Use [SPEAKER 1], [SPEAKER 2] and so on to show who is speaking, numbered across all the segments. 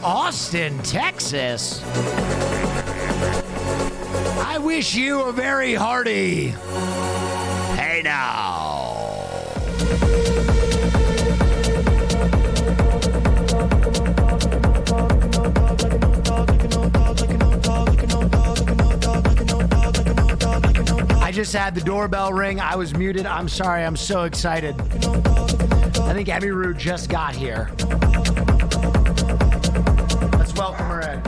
[SPEAKER 1] Austin, Texas. I wish you a very hearty hey now. I just had the doorbell ring. I was muted. I'm sorry. I'm so excited. I think Emiru just got here. Let's welcome her in.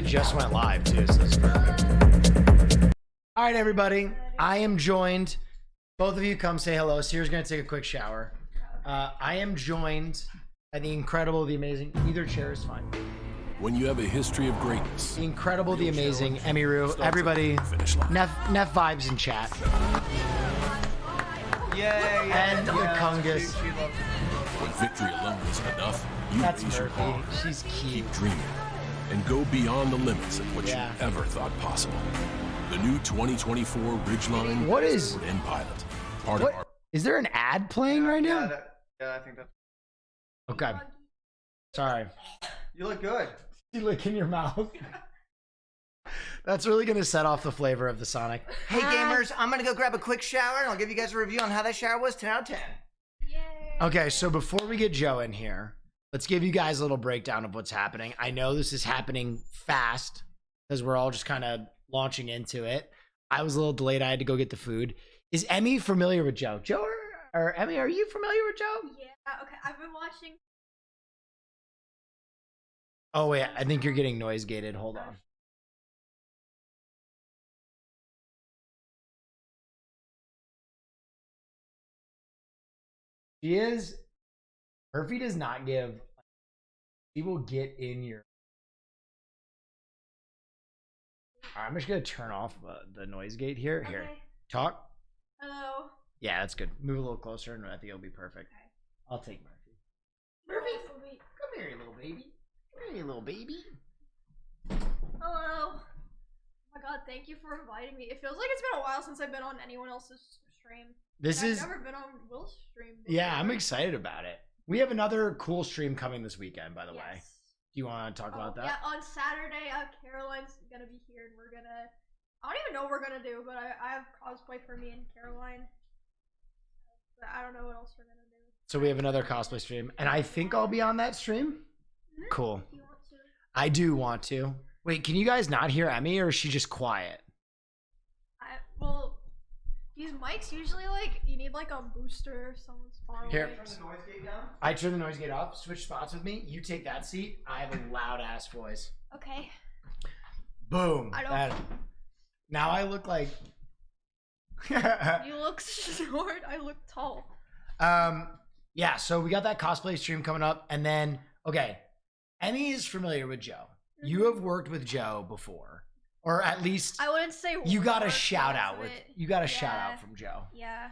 [SPEAKER 1] Just went live too, so this is perfect. All right, everybody. I am joined. Both of you come say hello. Sierra's gonna take a quick shower. I am joined by the incredible, the amazing. Either chair is fine.
[SPEAKER 2] When you have a history of greatness,
[SPEAKER 1] the incredible, the amazing Emiru. Everybody, Neff vibes in chat.
[SPEAKER 3] Yay!
[SPEAKER 1] And the Kungus.
[SPEAKER 2] When victory alone isn't enough, you raise your bar.
[SPEAKER 1] She's cute.
[SPEAKER 2] Keep dreaming. And go beyond the limits of what you ever thought possible. The new 2024 Ridgeline
[SPEAKER 1] what is
[SPEAKER 2] and Pilot.
[SPEAKER 1] Is there an ad playing right now?
[SPEAKER 3] Yeah, I think that's
[SPEAKER 1] okay. Sorry.
[SPEAKER 3] You look good.
[SPEAKER 1] You lick in your mouth. That's really gonna set off the flavor of the Sonic.
[SPEAKER 3] Hey gamers, I'm gonna go grab a quick shower and I'll give you guys a review on how that shower was. 10 out of 10.
[SPEAKER 1] Yay. Okay, so before we get Joe in here, let's give you guys a little breakdown of what's happening. I know this is happening fast because we're all just kind of launching into it. I was a little delayed. I had to go get the food. Is Emmy familiar with Joe? Joe or Emmy, are you familiar with Joe?
[SPEAKER 4] Yeah, okay. I've been watching.
[SPEAKER 1] Oh, wait. I think you're getting noise gated. Hold on. She is. Murphy does not give. He will get in your. All right, I'm just gonna turn off the noise gate here. Okay. Here, talk.
[SPEAKER 4] Hello.
[SPEAKER 1] Yeah, that's good. Move a little closer, and I think it'll be perfect. Okay. I'll take Murphy. Murphy, come here, you little baby. Come here, you little baby.
[SPEAKER 4] Hello. Oh my God, thank you for inviting me. It feels like it's been a while since I've been on anyone else's stream. I've never been on Will's stream before.
[SPEAKER 1] Yeah, I'm excited about it. We have another cool stream coming this weekend, by the way. Do you want to talk about that?
[SPEAKER 4] Yeah, on Saturday, Caroline's gonna be here, and we're gonna. I don't even know what we're gonna do, but I have cosplay for me and Caroline. But I don't know what else we're gonna do.
[SPEAKER 1] So we have another cosplay stream, and I think I'll be on that stream. Cool.
[SPEAKER 4] Do you want to?
[SPEAKER 1] I do want to. Wait, can you guys not hear Emmy, or is she just quiet?
[SPEAKER 4] Well, these mics usually you need a booster. Someone's far away.
[SPEAKER 1] Here.
[SPEAKER 3] Turn the noise gate down.
[SPEAKER 1] I turn the noise gate off. Switch spots with me. You take that seat. I have a loud ass voice.
[SPEAKER 4] Okay.
[SPEAKER 1] Boom.
[SPEAKER 4] I don't.
[SPEAKER 1] Now I look like.
[SPEAKER 4] You look short. I look tall.
[SPEAKER 1] Yeah. So we got that cosplay stream coming up, and then Emmy is familiar with Joe. Mm-hmm. You have worked with Joe before, or at least
[SPEAKER 4] I wouldn't say
[SPEAKER 1] you got a shout out with. You got a shout out from Joe.
[SPEAKER 4] Yeah,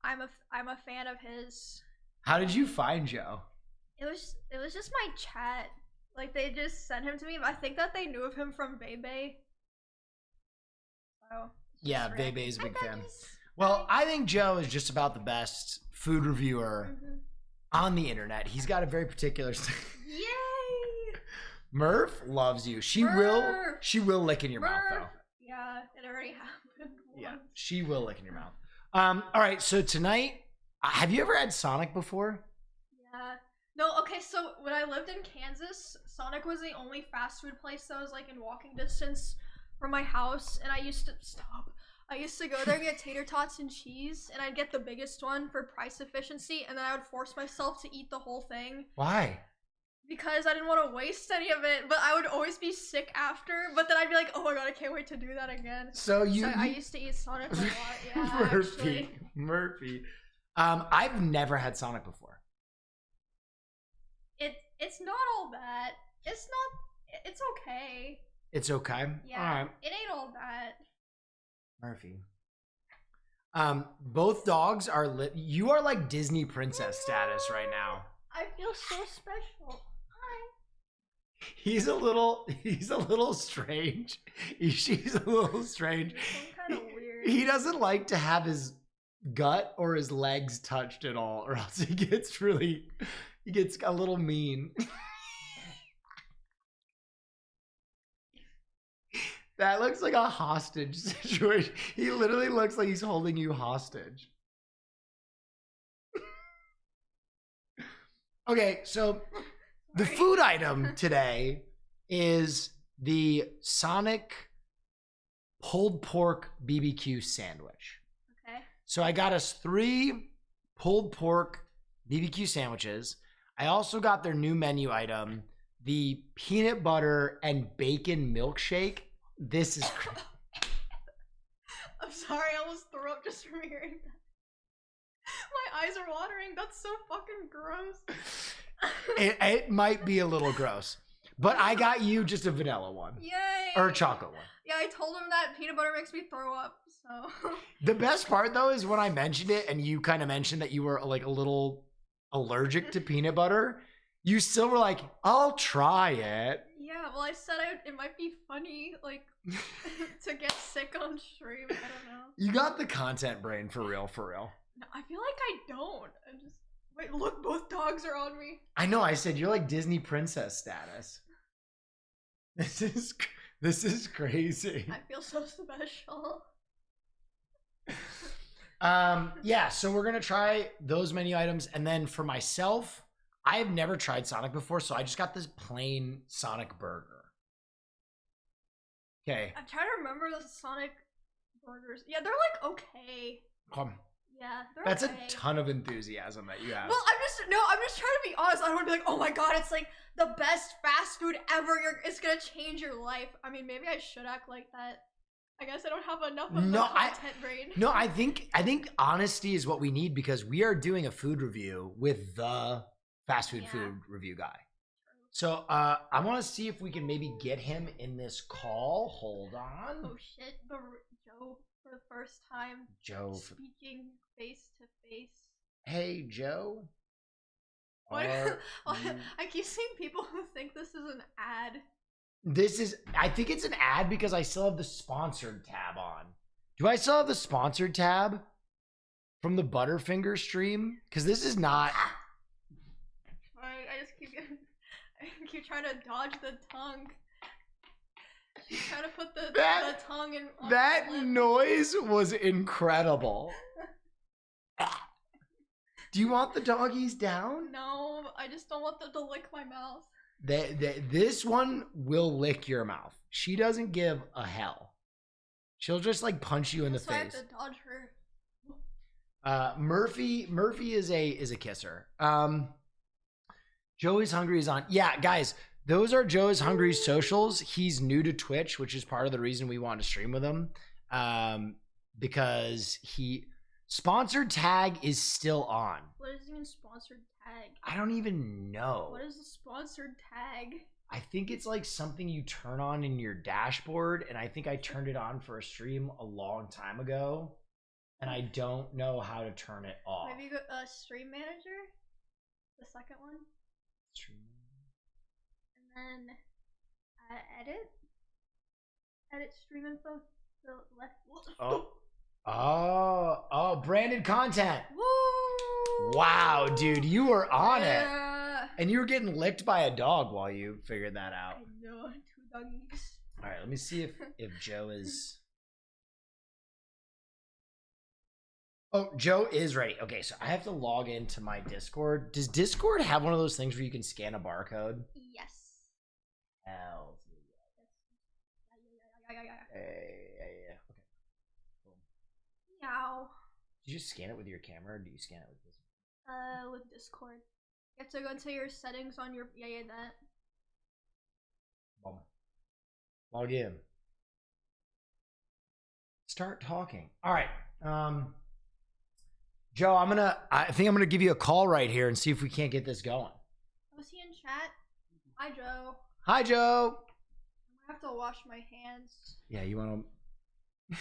[SPEAKER 4] I'm a fan of his.
[SPEAKER 1] How did you find Joe?
[SPEAKER 4] It was just my chat. They just sent him to me. I think that they knew of him from Bebe. So
[SPEAKER 1] yeah, Bebe's a big fan. Well, I think Joe is just about the best food reviewer on the internet. He's got a very particular.
[SPEAKER 4] Yay!
[SPEAKER 1] Murph loves you. She will lick in your mouth though.
[SPEAKER 4] Yeah, it already happened.
[SPEAKER 1] Yeah, she will lick in your mouth. All right, so tonight, have you ever had Sonic before?
[SPEAKER 4] Yeah. No, okay, so when I lived in Kansas, Sonic was the only fast food place that was in walking distance from my house, and I used to go there and get tater tots and cheese, and I'd get the biggest one for price efficiency, and then I would force myself to eat the whole thing.
[SPEAKER 1] Why?
[SPEAKER 4] Because I didn't want to waste any of it, but I would always be sick after. But then I'd be like, oh my God, I can't wait to do that again.
[SPEAKER 1] So
[SPEAKER 4] I used to eat Sonic a lot. Yeah,
[SPEAKER 1] Murphy. I've never had Sonic before.
[SPEAKER 4] It's not all that. It's okay.
[SPEAKER 1] It's okay.
[SPEAKER 4] Yeah,
[SPEAKER 1] All right.
[SPEAKER 4] it ain't all that.
[SPEAKER 1] Murphy. Both dogs are lit. You are like Disney princess status right now.
[SPEAKER 4] I feel so special. Hi.
[SPEAKER 1] He's a little strange. She's a little strange.
[SPEAKER 4] Kind of weird.
[SPEAKER 1] He doesn't like to have his gut or his legs touched at all, or else he gets a little mean. That looks like a hostage situation. He literally looks like he's holding you hostage. Okay, so the food item today is the Sonic pulled pork BBQ sandwich.
[SPEAKER 4] Okay.
[SPEAKER 1] So I got us 3 pulled pork BBQ sandwiches. I also got their new menu item, the peanut butter and bacon milkshake. This is crazy.
[SPEAKER 4] I'm sorry, I almost threw up just from hearing that. My eyes are watering. That's so fucking gross.
[SPEAKER 1] It might be a little gross, but I got you just a vanilla one.
[SPEAKER 4] Yay!
[SPEAKER 1] Or a chocolate one.
[SPEAKER 4] Yeah, I told him that peanut butter makes me throw up, so.
[SPEAKER 1] The best part though is when I mentioned it and you kind of mentioned that you were like a little allergic to peanut butter, you still were like, I'll try it.
[SPEAKER 4] Yeah, well, I said it might be funny, like, to get sick on stream. I don't know.
[SPEAKER 1] You got the content brain for real, for real.
[SPEAKER 4] No, I feel like I don't. I just wait. Look, both dogs are on me.
[SPEAKER 1] I know. I said you're like Disney princess status. This is crazy.
[SPEAKER 4] I feel so special.
[SPEAKER 1] Yeah. So we're gonna try those menu items, and then for myself, I have never tried Sonic before, so I just got this plain Sonic burger. Okay.
[SPEAKER 4] I'm trying to remember the Sonic burgers. Yeah, they're like okay.
[SPEAKER 1] Come.
[SPEAKER 4] Yeah, they're
[SPEAKER 1] That's
[SPEAKER 4] okay.
[SPEAKER 1] a ton of enthusiasm that you have.
[SPEAKER 4] Well, I'm just trying to be honest. I don't want to be like, oh my god, it's like the best fast food ever. It's gonna change your life. I mean, maybe I should act like that. I guess I don't have enough of the content brain.
[SPEAKER 1] No, I think honesty is what we need, because we are doing a food review with the fast food review guy. So I want to see if we can maybe get him in this call. Hold on.
[SPEAKER 4] Oh shit, Joe for the first time.
[SPEAKER 1] Joe
[SPEAKER 4] speaking face to face.
[SPEAKER 1] Hey Joe.
[SPEAKER 4] What? I keep seeing people who think this is an ad.
[SPEAKER 1] I think it's an ad because I still have the sponsored tab on. Do I still have the sponsored tab from the Butterfinger stream? Because this is not.
[SPEAKER 4] I just keep trying to dodge the tongue. Trying to put the tongue in.
[SPEAKER 1] That noise was incredible. Do you want the doggies down?
[SPEAKER 4] No, I just don't want them to lick my mouth.
[SPEAKER 1] This one will lick your mouth. She doesn't give a hell. She'll just like punch you in the face.
[SPEAKER 4] I have to dodge her.
[SPEAKER 1] Murphy is a kisser. Joe is Hungry is on. Yeah, guys, those are Joe is Hungry's socials. He's new to Twitch, which is part of the reason we want to stream with him. Because sponsored tag is still on.
[SPEAKER 4] What is even sponsored tag?
[SPEAKER 1] I don't even know.
[SPEAKER 4] What is a sponsored tag?
[SPEAKER 1] I think it's like something you turn on in your dashboard, and I think I turned it on for a stream a long time ago, and I don't know how to turn it off.
[SPEAKER 4] Maybe go stream manager, the second one.
[SPEAKER 1] Stream.
[SPEAKER 4] And then edit stream info. The left.
[SPEAKER 1] Oh, branded content.
[SPEAKER 4] Woo!
[SPEAKER 1] Wow, dude, you were on it.
[SPEAKER 4] Yeah.
[SPEAKER 1] And you were getting licked by a dog while you figured that out.
[SPEAKER 4] I know, 2 doggies.
[SPEAKER 1] All right, let me see if Joe is. Oh, Joe is ready. Okay, so I have to log into my Discord. Does Discord have one of those things where you can scan a barcode?
[SPEAKER 4] Yes.
[SPEAKER 1] Hell.
[SPEAKER 4] Yeah.
[SPEAKER 1] Yeah. Okay. Cool.
[SPEAKER 4] Meow.
[SPEAKER 1] Do you just scan it with your camera, or do you scan it with this?
[SPEAKER 4] With Discord. You have to go into your settings on your that.
[SPEAKER 1] Boom. Log in. Start talking. All right. Joe, I think I'm gonna give you a call right here and see if we can't get this going.
[SPEAKER 4] Was he in chat? Hi, Joe.
[SPEAKER 1] Hi, Joe.
[SPEAKER 4] I have to wash my hands.
[SPEAKER 1] Yeah, you want to.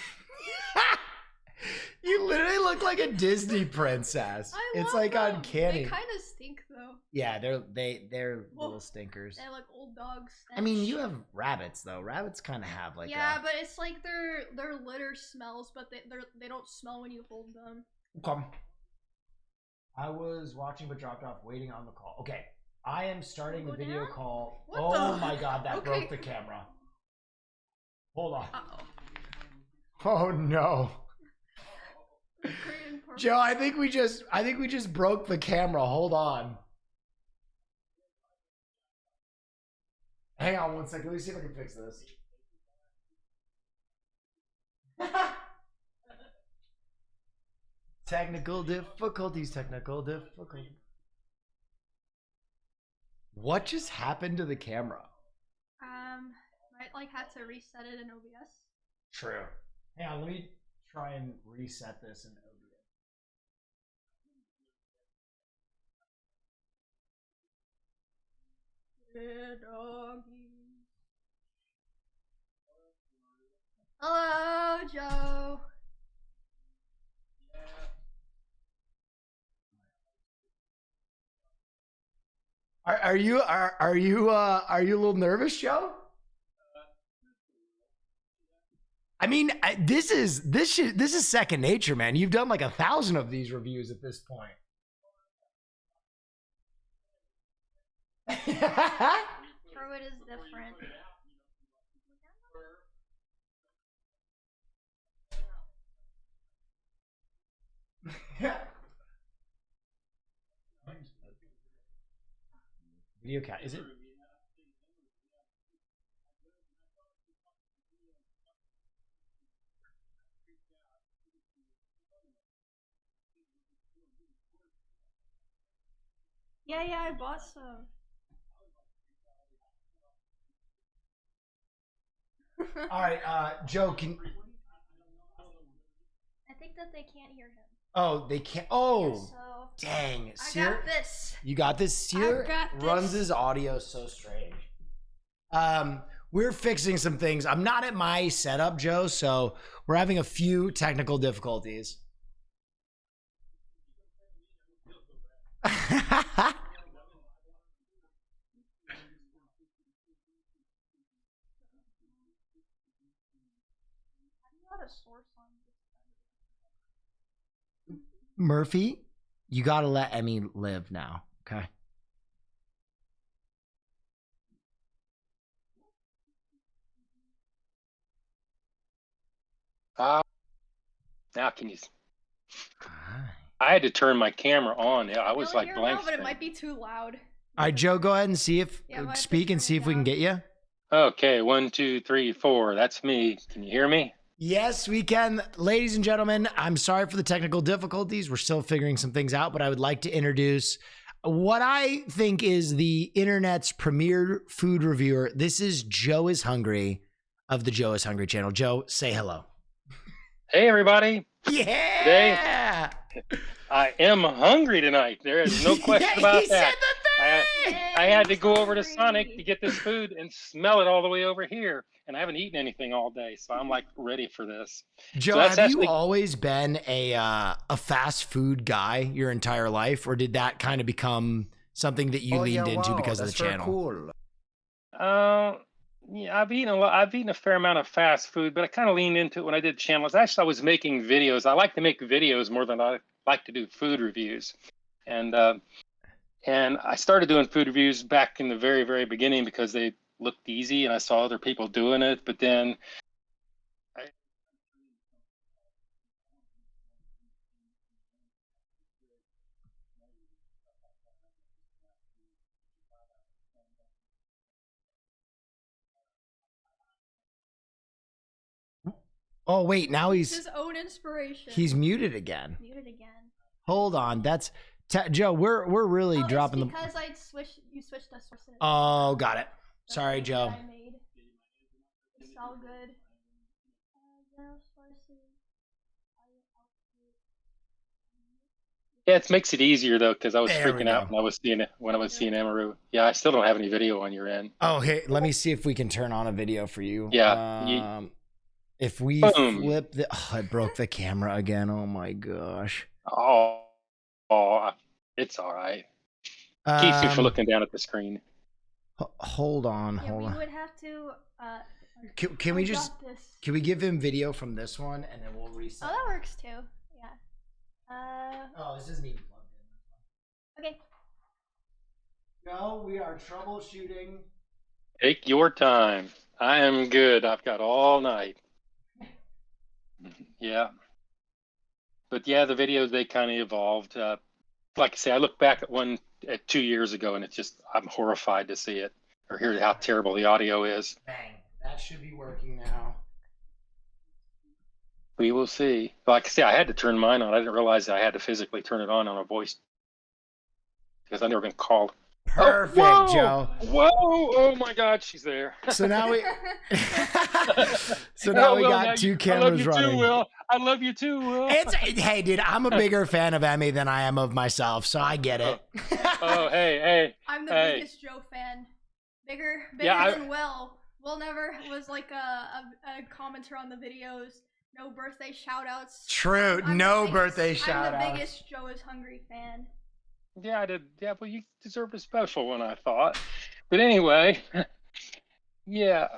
[SPEAKER 1] You literally look like a Disney princess. It's like
[SPEAKER 4] them.
[SPEAKER 1] uncanny.
[SPEAKER 4] They kind of stink though.
[SPEAKER 1] Yeah, they're little stinkers.
[SPEAKER 4] They're like old dogs.
[SPEAKER 1] I mean, you have rabbits though. Rabbits kind of have like
[SPEAKER 4] yeah, but it's like their litter smells, but they don't smell when you hold them.
[SPEAKER 1] Okay. I was watching but dropped off, waiting on the call. Okay, I am starting the video call.
[SPEAKER 4] What
[SPEAKER 1] Oh my god, that broke the camera. Hold on. Oh no. Joe, I think we just broke the camera. Hold on. Hang on one second. Let me see if I can fix this. Technical difficulties. What just happened to the camera?
[SPEAKER 4] Might like have to reset it in OBS.
[SPEAKER 1] True. Hang on, let me try and reset this in OBS.
[SPEAKER 4] Doggy. Hello, Joe.
[SPEAKER 1] Are you a little nervous, Joe? I mean, this is second nature, man. You've done like 1,000 of these reviews at this point.
[SPEAKER 4] Druid is different.
[SPEAKER 1] Video cat, is it?
[SPEAKER 4] Yeah, I bought some.
[SPEAKER 1] All right, Joe, can.
[SPEAKER 4] I think that they can't hear him.
[SPEAKER 1] Oh, they can't. Oh,
[SPEAKER 4] Yeah, so
[SPEAKER 1] dang.
[SPEAKER 4] I got this.
[SPEAKER 1] You got this. Sear
[SPEAKER 4] got this.
[SPEAKER 1] runs his audio so strange. We're fixing some things. I'm not at my setup, Joe, so we're having a few technical difficulties. Murphy, you gotta let Emmy live now, okay?
[SPEAKER 5] Now can you? I had to turn my camera on. I was like blank.
[SPEAKER 4] But it might be too loud.
[SPEAKER 1] All right, Joe, go ahead and see if speak and see if we can get you.
[SPEAKER 5] Okay, 1, 2, 3, 4. That's me. Can you hear me?
[SPEAKER 1] Yes, we can. Ladies and gentlemen, I'm sorry for the technical difficulties. We're still figuring some things out, but I would like to introduce what I think is the internet's premier food reviewer. This is Joe is Hungry of the Joe is Hungry channel. Joe, say hello.
[SPEAKER 5] Hey, everybody.
[SPEAKER 1] Yeah.
[SPEAKER 5] Today, I am hungry tonight. There is no question about that. I had to go over to Sonic to get this food and smell it all the way over here. And I haven't eaten anything all day, so I'm like ready for this.
[SPEAKER 1] Joe,
[SPEAKER 5] so
[SPEAKER 1] have you always been a fast food guy your entire life, or did that kind of become something that you leaned into because of the channel?
[SPEAKER 5] Cool. Yeah, I've eaten a fair amount of fast food, but I kind of leaned into it when I did channels. Actually, I was making videos. I like to make videos more than I like to do food reviews, and I started doing food reviews back in the very, very beginning because they looked easy and I saw other people doing it. But then
[SPEAKER 1] Oh wait, now he's
[SPEAKER 4] his own inspiration.
[SPEAKER 1] He's muted again.
[SPEAKER 4] Muted again.
[SPEAKER 1] Hold on, that's Joe. We're really dropping the.
[SPEAKER 4] Because you switched the sources.
[SPEAKER 1] Oh, got it. Sorry, Joe.
[SPEAKER 4] I made. It's all good.
[SPEAKER 5] Yeah, it makes it easier though, because I was
[SPEAKER 1] There we
[SPEAKER 5] freaking out
[SPEAKER 1] go.
[SPEAKER 5] when I was seeing emiru. Yeah, I still don't have any video on your end.
[SPEAKER 1] Oh, hey, let me see if we can turn on a video for you.
[SPEAKER 5] Yeah.
[SPEAKER 1] If we
[SPEAKER 5] Boom.
[SPEAKER 1] flip the, oh, I broke the camera again. Oh my gosh.
[SPEAKER 5] Oh, it's all right. Keeps me from looking down at the screen.
[SPEAKER 1] Hold on,
[SPEAKER 4] Yeah,
[SPEAKER 1] hold
[SPEAKER 4] we
[SPEAKER 1] on.
[SPEAKER 4] would have to.
[SPEAKER 1] Can we
[SPEAKER 4] I
[SPEAKER 1] just
[SPEAKER 4] got this.
[SPEAKER 1] can we give him video from this one and then we'll reset?
[SPEAKER 4] Oh, that works too. Yeah.
[SPEAKER 1] Oh, this isn't even plugged in.
[SPEAKER 4] Okay.
[SPEAKER 1] No, we are troubleshooting.
[SPEAKER 5] Take your time. I am good. I've got all night. Yeah. But yeah, the videos, they kind of evolved. Like I say, I look back at one 2 years ago, and it's just, I'm horrified to see it or hear how terrible the audio is.
[SPEAKER 1] Bang. That should be working now.
[SPEAKER 5] We will see. Like I say, I had to turn mine on. I didn't realize I had to physically turn it on a voice because I've never been called.
[SPEAKER 1] Perfect,
[SPEAKER 5] whoa,
[SPEAKER 1] Joe.
[SPEAKER 5] Whoa! Oh my God, she's there.
[SPEAKER 1] So now we
[SPEAKER 5] Will,
[SPEAKER 1] got two cameras running.
[SPEAKER 5] Too, Will. I love you too, Will.
[SPEAKER 1] Hey, dude, I'm a bigger fan of Emmy than I am of myself, so I get it.
[SPEAKER 5] Oh, hey.
[SPEAKER 4] I'm the biggest Joe fan. Bigger than Will. Will never was like a commenter on the videos. No birthday shout outs.
[SPEAKER 1] True, no birthday shout outs.
[SPEAKER 4] I'm the biggest Joe is Hungry fan.
[SPEAKER 5] Yeah, I did. Yeah, well, you deserved a special one, I thought. But anyway, yeah,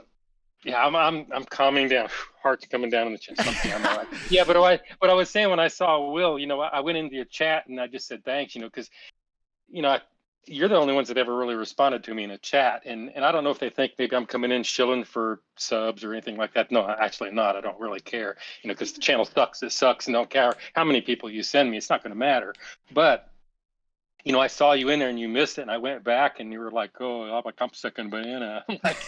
[SPEAKER 5] I'm calming down. Heart's coming down in the chest. I'm all right. Yeah, but what I was saying when I saw Will, I went into your chat and I just said thanks, because, you're the only ones that ever really responded to me in a chat, and I don't know if they think maybe I'm coming in shilling for subs or anything like that. No, actually not. I don't really care, because the channel sucks. It sucks, and don't care how many people you send me. It's not going to matter. But I saw you in there and you missed it, and I went back and you were like, "Oh, I'm sick and banana." I'm like,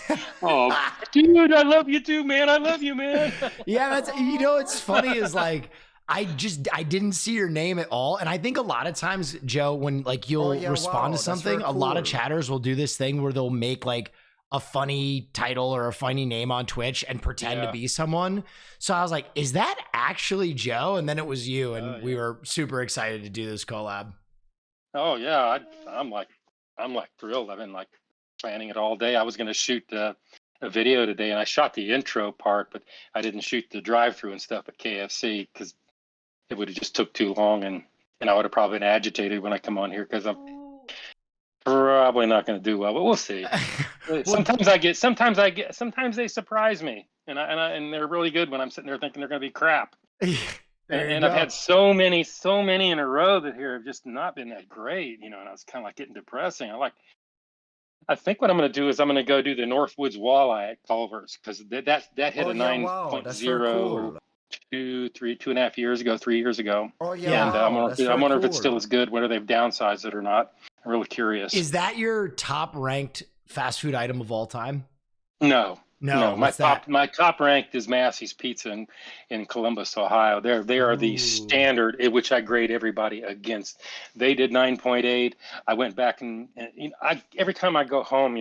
[SPEAKER 5] "Oh, dude, I love you too, man. I love you, man."
[SPEAKER 1] Yeah, that's what's funny is like I didn't see your name at all, and I think a lot of times, Joe, when like you'll respond to something, a lot of chatters will do this thing where they'll make like a funny title or a funny name on Twitch and pretend to be someone. So I was like, "Is that actually Joe?" And then it was you, and we were super excited to do this collab.
[SPEAKER 5] Oh yeah, I'm like thrilled. I've been like planning it all day. I was going to shoot a video today, and I shot the intro part, but I didn't shoot the drive-through and stuff at KFC because it would have just took too long, and I would have probably been agitated when I come on here because I'm probably not going to do well. But we'll see. Sometimes they surprise me, and they're really good when I'm sitting there thinking they're going to be crap. And I've had so many in a row that here have just not been that great, and I was kind of like getting depressing. I think what I'm going to do is I'm going to go do the Northwoods Walleye at Culver's because that hit a 9.0 2.5 years ago, 3 years ago. Oh yeah, and I wonder if it's still as good, whether they've downsized it or not. I'm really curious.
[SPEAKER 1] Is that your top ranked fast food item of all time?
[SPEAKER 5] No. My top ranked is Massey's Pizza in Columbus, Ohio. They are the standard, which I grade everybody against. They did 9.8. I went back and every time I go home,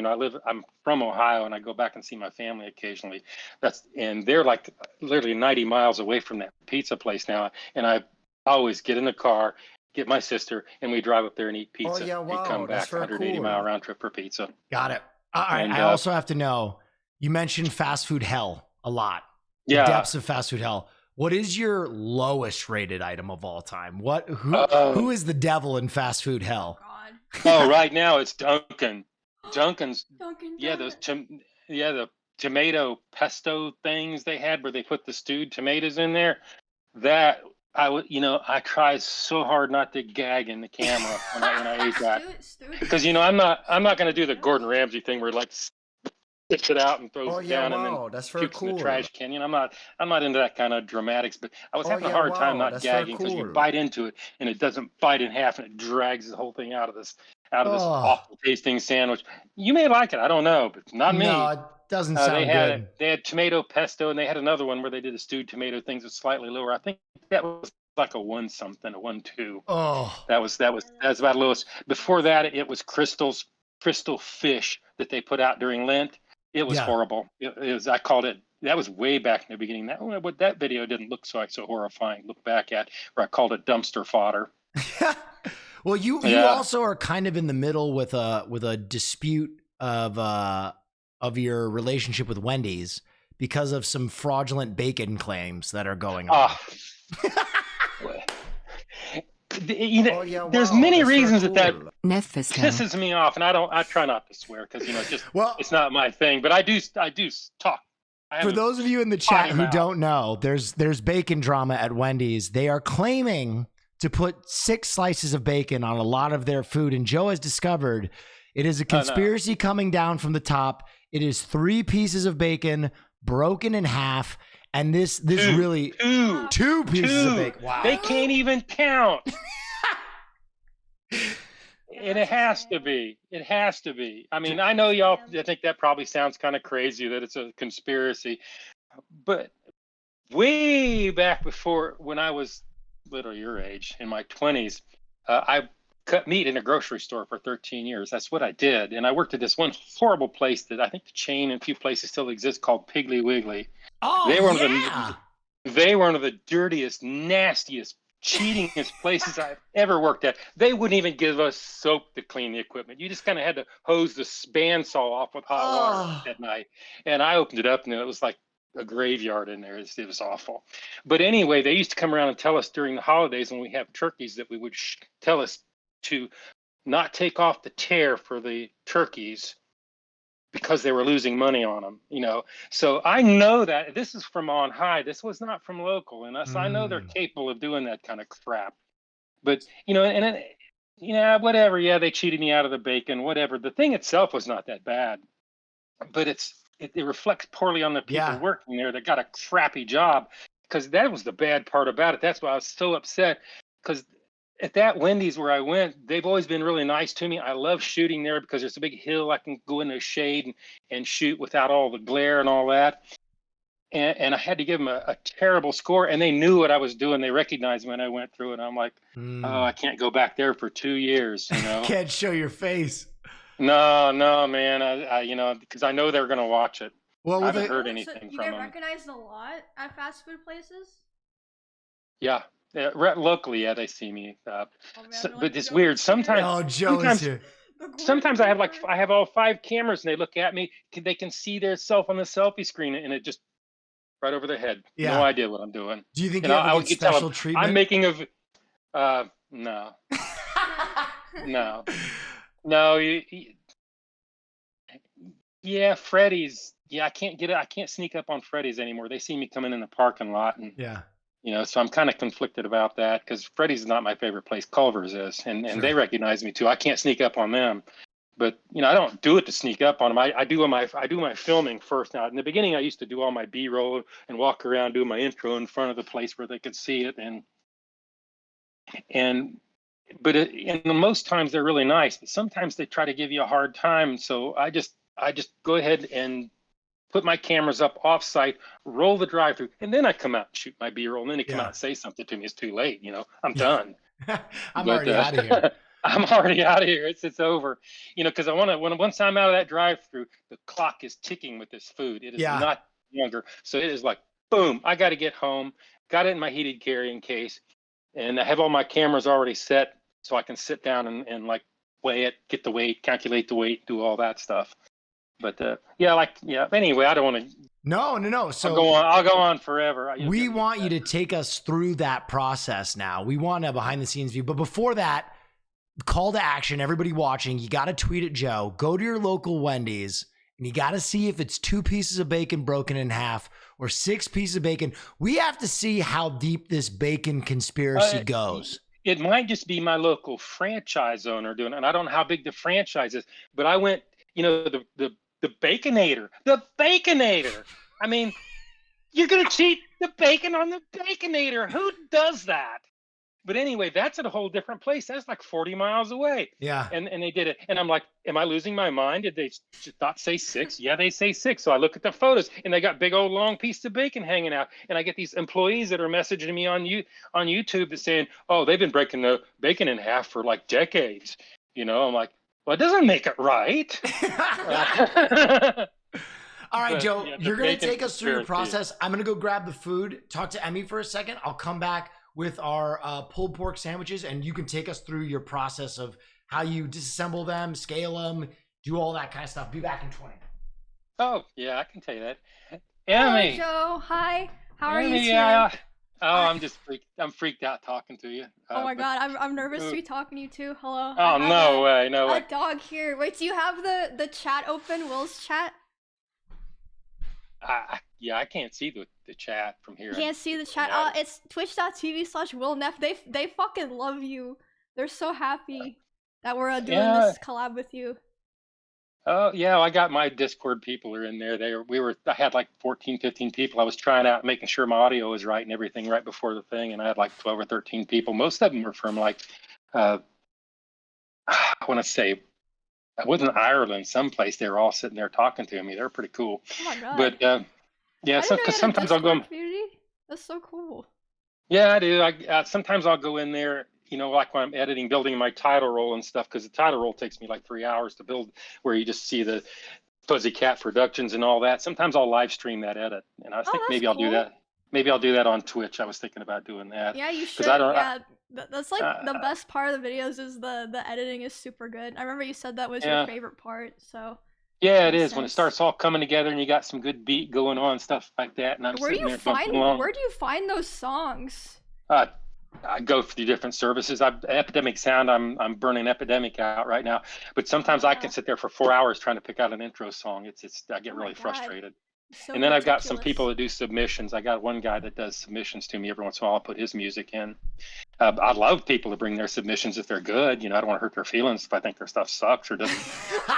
[SPEAKER 5] I'm from Ohio and I go back and see my family occasionally. And they're like literally 90 miles away from that pizza place now. And I always get in the car, get my sister, and we drive up there and eat pizza. We come back 180-mile round trip for pizza.
[SPEAKER 1] Got it. All right. And I also have to know. You mentioned fast food hell a lot.
[SPEAKER 5] Yeah.
[SPEAKER 1] The depths of fast food hell. What is your lowest rated item of all time? Who is the devil in fast food hell?
[SPEAKER 4] God.
[SPEAKER 5] Right now it's Dunkin'. Dunkin'. Yeah, the tomato pesto things they had where they put the stewed tomatoes in there. That I tried so hard not to gag in the camera when I ate that. Because I'm not going to do the Gordon Ramsay thing where like spits it out and throws it down and then pukes in the trash can. I'm not into that kind of dramatics, but I was having a hard time not gagging because you bite into it and it doesn't bite in half and it drags the whole thing out of this awful tasting sandwich. You may like it, I don't know, but not me.
[SPEAKER 1] No, it doesn't sound good.
[SPEAKER 5] They had tomato pesto and they had another one where they did the stewed tomato things that's slightly lower. I think that was like a 1-2.
[SPEAKER 1] Oh,
[SPEAKER 5] that was about lowest. Before that, it was crystal fish that they put out during Lent. It was horrible. It was. I called it. That was way back in the beginning. That video didn't look so horrifying. Look back at where I called it dumpster fodder.
[SPEAKER 1] Well, you also are kind of in the middle with a dispute of your relationship with Wendy's because of some fraudulent bacon claims that are going on.
[SPEAKER 5] There's many reasons that
[SPEAKER 6] Neff
[SPEAKER 5] pisses me off, and I try not to swear because it's not my thing. But I do talk.
[SPEAKER 1] For those of you in the chat who don't know, there's bacon drama at Wendy's. They are claiming to put 6 slices of bacon on a lot of their food, and Joe has discovered it is a conspiracy coming down from the top. It is 3 pieces of bacon broken in half, and this really 2 pieces of bacon. Wow,
[SPEAKER 5] they can't even count. And it has to be. It has to be. I mean, I know y'all think that probably sounds kind of crazy that it's a conspiracy, but way back before, when I was little your age, in my 20s, I cut meat in a grocery store for 13 years. That's what I did. And I worked at this one horrible place that I think the chain in a few places still exists called Piggly Wiggly.
[SPEAKER 1] Oh,
[SPEAKER 5] they were one of the dirtiest, nastiest, cheatingest places I've ever worked at. They wouldn't even give us soap to clean the equipment. You just kind of had to hose the bandsaw off with hot water at night. And I opened it up, and it was like a graveyard in there. It was awful. But anyway, they used to come around and tell us during the holidays when we have turkeys that we would tell us to not take off the tear for the turkeys because they were losing money on them, So I know that this is from on high. This was not from local, and I know they're capable of doing that kind of crap. But whatever. Yeah, they cheated me out of the bacon. Whatever. The thing itself was not that bad, but it reflects poorly on the people working there that got a crappy job, because that was the bad part about it. That's why I was so upset, because at that Wendy's where I went, they've always been really nice to me. I love shooting there because there's a big hill I can go in the shade and shoot without all the glare and all that. And I had to give them a terrible score, and they knew what I was doing. They recognized me when I went through it. I'm like, oh, I can't go back there for 2 years.
[SPEAKER 1] Can't show your face.
[SPEAKER 5] No, man. I because I know they're going to watch it. Well, I haven't heard anything from them.
[SPEAKER 4] You get recognized a lot at fast food places?
[SPEAKER 5] Yeah. Locally, they see me. But it's weird. Sometimes, sometimes I have all 5 cameras, and they look at me. They can see their self on the selfie screen, and it just right over their head. Yeah. No idea what I'm doing.
[SPEAKER 1] Do you think you ever get special treatment?
[SPEAKER 5] I'm making no, no. Yeah, Freddy's. Yeah, I can't sneak up on Freddy's anymore. They see me coming in the parking lot, and so I'm kind of conflicted about that, because Freddy's is not my favorite place. Culver's is, and they recognize me too. I can't sneak up on them, but I don't do it to sneak up on them. I do my filming first. Now, in the beginning, I used to do all my B-roll and walk around, do my intro in front of the place where they could see it, but most times they're really nice. But sometimes they try to give you a hard time, so I just go ahead and put my cameras up off-site, roll the drive-through, and then I come out and shoot my B-roll, and then they come out and say something to me. It's too late, I'm done.
[SPEAKER 1] already out of here.
[SPEAKER 5] I'm already out of here. It's over, because once I'm out of that drive-through, the clock is ticking with this food. It is not younger. So it is like, boom, I got to get home, got it in my heated carrying case, and I have all my cameras already set so I can sit down and like weigh it, get the weight, calculate the weight, do all that stuff. But anyway, I don't want to.
[SPEAKER 1] No. So
[SPEAKER 5] I'll go on forever.
[SPEAKER 1] We want you to take us through that process now. We want a behind the scenes view. But before that, call to action. Everybody watching, you got to tweet at Joe. Go to your local Wendy's, and you got to see if it's 2 pieces of bacon broken in half or 6 pieces of bacon. We have to see how deep this bacon conspiracy goes.
[SPEAKER 5] It might just be my local franchise owner doing it. And I don't know how big the franchise is, but I went, the Baconator. I mean, you're going to cheat the bacon on the Baconator. Who does that? But anyway, that's at a whole different place. That's like 40 miles away.
[SPEAKER 1] Yeah.
[SPEAKER 5] And they did it. And I'm like, am I losing my mind? Did they not say 6? Yeah, they say 6. So I look at the photos, and they got big old long piece of bacon hanging out. And I get these employees that are messaging me on YouTube that's saying, oh, they've been breaking the bacon in half for like decades. I'm like, well, it doesn't make it right.
[SPEAKER 1] All right, Joe, you're going to take us through your process. I'm going to go grab the food, talk to Emmy for a second. I'll come back with our pulled pork sandwiches, and you can take us through your process of how you disassemble them, scale them, do all that kind of stuff. Be back in 20.
[SPEAKER 5] Oh, yeah, I can tell you that.
[SPEAKER 4] Hello,
[SPEAKER 5] Emmy.
[SPEAKER 4] Joe. Hi. How are you
[SPEAKER 5] Emmy,
[SPEAKER 4] today?
[SPEAKER 5] I'm freaked out talking to you.
[SPEAKER 4] Oh my god, I'm nervous to be talking to you too. Hello.
[SPEAKER 5] Oh, no way, no
[SPEAKER 4] A
[SPEAKER 5] way.
[SPEAKER 4] dog here. Wait, do you have the chat open? Will's chat?
[SPEAKER 5] Yeah, I can't see the chat from here.
[SPEAKER 4] You can't see the chat. It's twitch.tv/WillNeff. They fucking love you. They're so happy that we're doing this collab with you.
[SPEAKER 5] Oh, yeah, I got my Discord people are in there. I had like 14, 15 people. I was trying out making sure my audio was right and everything right before the thing, and I had like 12 or 13 people. Most of them were from like, I want to say, I wasn't Ireland, someplace. They were all sitting there talking to me. They're pretty cool.
[SPEAKER 4] Oh my god.
[SPEAKER 5] But yeah, because sometimes I'll go.
[SPEAKER 4] Community? That's so cool.
[SPEAKER 5] Yeah, I do. Sometimes I'll go in there, you know, like when I'm editing, building my title roll and stuff, because the title roll takes me like 3 hours to build, where you just see the Fuzzy Cat Productions and all that. Sometimes I'll live stream that edit, and I was thinking maybe I'll do that. Maybe I'll do that on Twitch. I was thinking about doing that.
[SPEAKER 4] Yeah, you should. That's like the best part of the videos is the editing is super good. I remember you said that was your favorite part, so.
[SPEAKER 5] Yeah, it is when it starts all coming together and you got some good beat going on, stuff like that. And
[SPEAKER 4] where do you find those songs?
[SPEAKER 5] I go through different services. Epidemic Sound, I'm burning Epidemic out right now. But sometimes I can sit there for 4 hours trying to pick out an intro song. I get really frustrated.
[SPEAKER 4] So
[SPEAKER 5] and then I've got some people that do submissions. I got one guy that does submissions to me every once in a while. I'll put his music in. I love people to bring their submissions if they're good. You know, I don't want to hurt their feelings if I think their stuff sucks or doesn't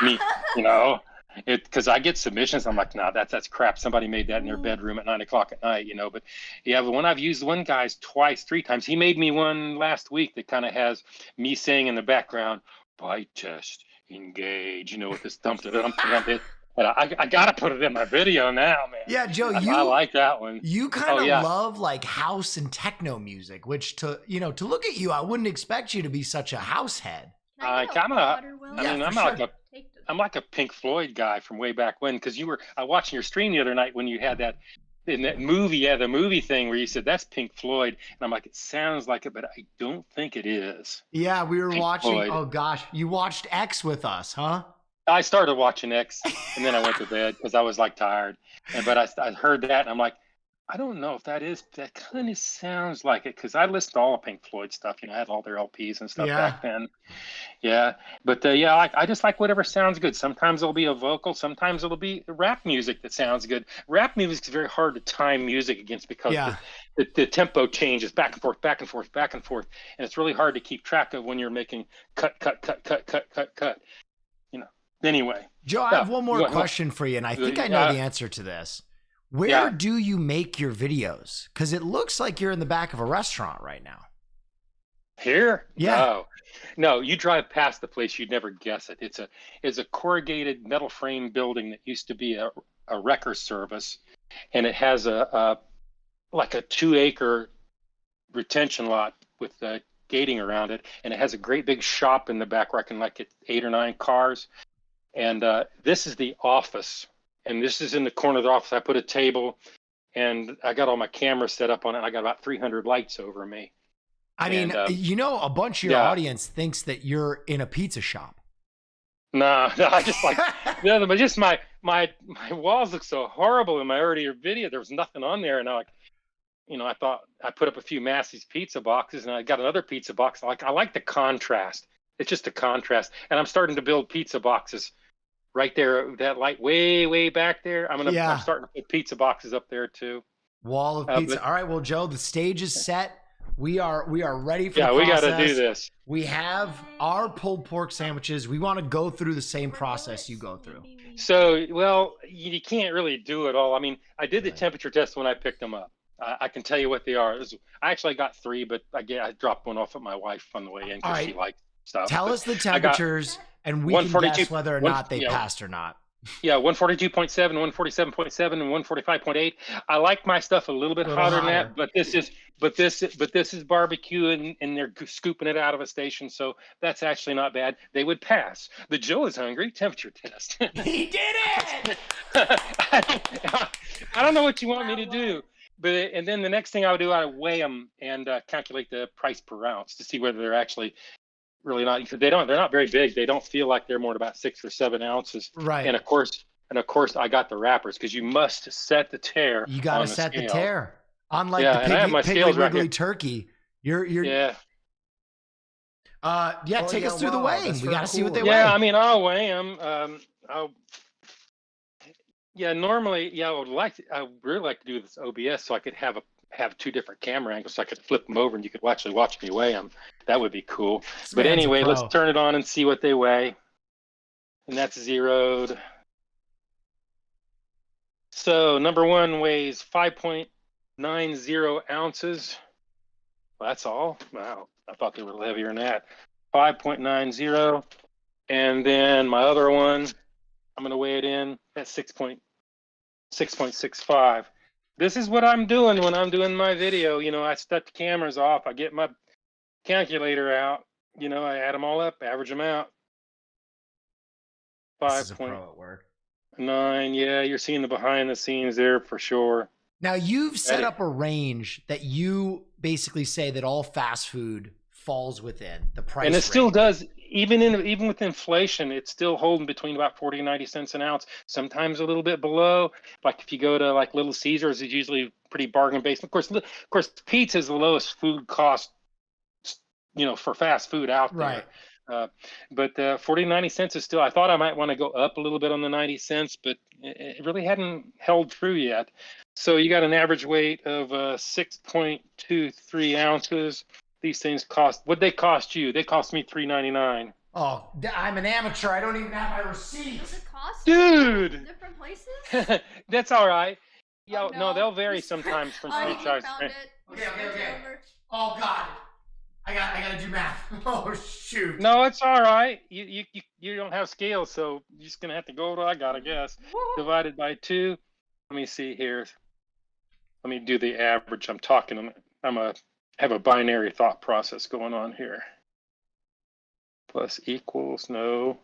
[SPEAKER 5] meet, you know. Because I get submissions, I'm like, nah, that's crap. Somebody made that in their bedroom at 9 o'clock at night, you know. But yeah, the one I've used one guy's twice, 3 times. He made me one last week that kind of has me saying in the background, bite test, engage, you know, with this dump. But I gotta put it in my video now, man.
[SPEAKER 1] Yeah, Joe,
[SPEAKER 5] I like that one.
[SPEAKER 1] You kind of love like house and techno music, which to look at you, I wouldn't expect you to be such a house head.
[SPEAKER 5] I'm like a Pink Floyd guy from way back when, because I watched your stream the other night when you had that in that movie, the movie thing where you said that's Pink Floyd, and I'm like, it sounds like it, but I don't think it is.
[SPEAKER 1] Yeah, we were
[SPEAKER 5] Pink
[SPEAKER 1] watching.
[SPEAKER 5] Floyd.
[SPEAKER 1] Oh gosh, you watched X with us, huh?
[SPEAKER 5] I started watching X, and then I went to bed because I was like tired. But I heard that, and I'm like, I don't know if that kind of sounds like it, because I listened to all of Pink Floyd stuff. You know, I had all their LPs and stuff back then. Yeah, but I just like whatever sounds good. Sometimes it'll be a vocal, sometimes it'll be rap music that sounds good. Rap music is very hard to time music against because the tempo changes back and forth, back and forth, back and forth, and it's really hard to keep track of when you're making cut. You know. Anyway,
[SPEAKER 1] Joe, I have one more question for you, and I think I know the answer to this. Where do you make your videos? Because it looks like you're in the back of a restaurant right now.
[SPEAKER 5] Here?
[SPEAKER 1] Yeah.
[SPEAKER 5] No, you drive past the place, you'd never guess it. It's a corrugated metal frame building that used to be a wrecker service, and it has like a 2-acre retention lot with gating around it, and it has a great big shop in the back where I can get 8 or 9 cars. And this is the office. And this is in the corner of the office. I put a table, and I got all my cameras set up on it. I got about 300 lights over me.
[SPEAKER 1] I mean, a bunch of your audience thinks that you're in a pizza shop.
[SPEAKER 5] No, I just but just my walls look so horrible in my earlier video. There was nothing on there, and I thought I put up a few Massey's pizza boxes, and I got another pizza box. I like the contrast. It's just a contrast, and I'm starting to build pizza boxes. Right there, that light way back there. I'm starting to put pizza boxes up there too.
[SPEAKER 1] Wall of pizza. All right, well, Joe, the stage is set. We are ready for the process.
[SPEAKER 5] Yeah, we got to do this.
[SPEAKER 1] We have our pulled pork sandwiches. We want to go through the same process you go through.
[SPEAKER 5] So, well, you can't really do it all. I mean, I did the temperature test when I picked them up. I can tell you what they are. I actually got 3, but I dropped one off at my wife on the way in because she liked stuff.
[SPEAKER 1] Tell us the temperatures. And we can guess whether or not they passed or not.
[SPEAKER 5] Yeah, 142.7, 147.7, and 145.8. I like my stuff a little bit hotter than that, but this is barbecue, and they're scooping it out of a station, so that's actually not bad. They would pass the Joe is Hungry temperature test.
[SPEAKER 1] He did it.
[SPEAKER 5] I don't know what you want me to do. and then the next thing I would do, I would weigh them and calculate the price per ounce to see whether they're actually really not. They're not very big. They don't feel like they're more than about 6 or 7 ounces.
[SPEAKER 1] Right.
[SPEAKER 5] And of course, I got the wrappers because you must set the tear.
[SPEAKER 1] You got to set the tear. Unlike
[SPEAKER 5] and I
[SPEAKER 1] the
[SPEAKER 5] have my scales right
[SPEAKER 1] Wiggly
[SPEAKER 5] here.
[SPEAKER 1] turkey, you're
[SPEAKER 5] Yeah.
[SPEAKER 1] Take us through the weighing. We got to see what they weigh.
[SPEAKER 5] Yeah, I mean, I'll weigh them. Normally, I would really like to do this OBS so I could have 2 different camera angles so I could flip them over and you could actually watch me weigh them. That would be cool. But anyway, let's turn it on and see what they weigh. And that's zeroed. So number 1 weighs 5.90 ounces. Well, that's all. Wow, I thought they were heavier than that. 5.90. And then my other one, I'm going to weigh it in at 6.65. This is what I'm doing when I'm doing my video. I set the cameras off. I get my calculator out. I add them all up, average them out. 5.9. Yeah, you're seeing the behind the scenes there for sure.
[SPEAKER 1] Now you've set up a range that you basically say that all fast food falls within the price.
[SPEAKER 5] And it still does, even with inflation, it's still holding between about 40 and 90 cents an ounce. Sometimes a little bit below. Like if you go to like Little Caesars, it's usually pretty bargain based. Of course, pizza is the lowest food cost, for fast food out there.
[SPEAKER 1] Right.
[SPEAKER 5] But 40 to 90 cents is still, I thought I might want to go up a little bit on the 90 cents, but it really hadn't held true yet. So you got an average weight of 6.23 ounces. These things what'd they cost you? They cost me $3.99.
[SPEAKER 1] Oh, I'm an amateur. I don't even have my receipt.
[SPEAKER 4] Does it cost
[SPEAKER 5] Dude!
[SPEAKER 4] in different places?
[SPEAKER 5] That's all right. Yeah,
[SPEAKER 4] Oh,
[SPEAKER 5] no, they'll vary sometimes from franchise.
[SPEAKER 1] Okay. Oh God. I gotta do math. Oh shoot.
[SPEAKER 5] No, it's all right. You don't have scales, so you're just gonna have to go with what I got, I guess. Divided by 2. Let me see here. Let me do the average. I'm have a binary thought process going on here. Plus equals, no.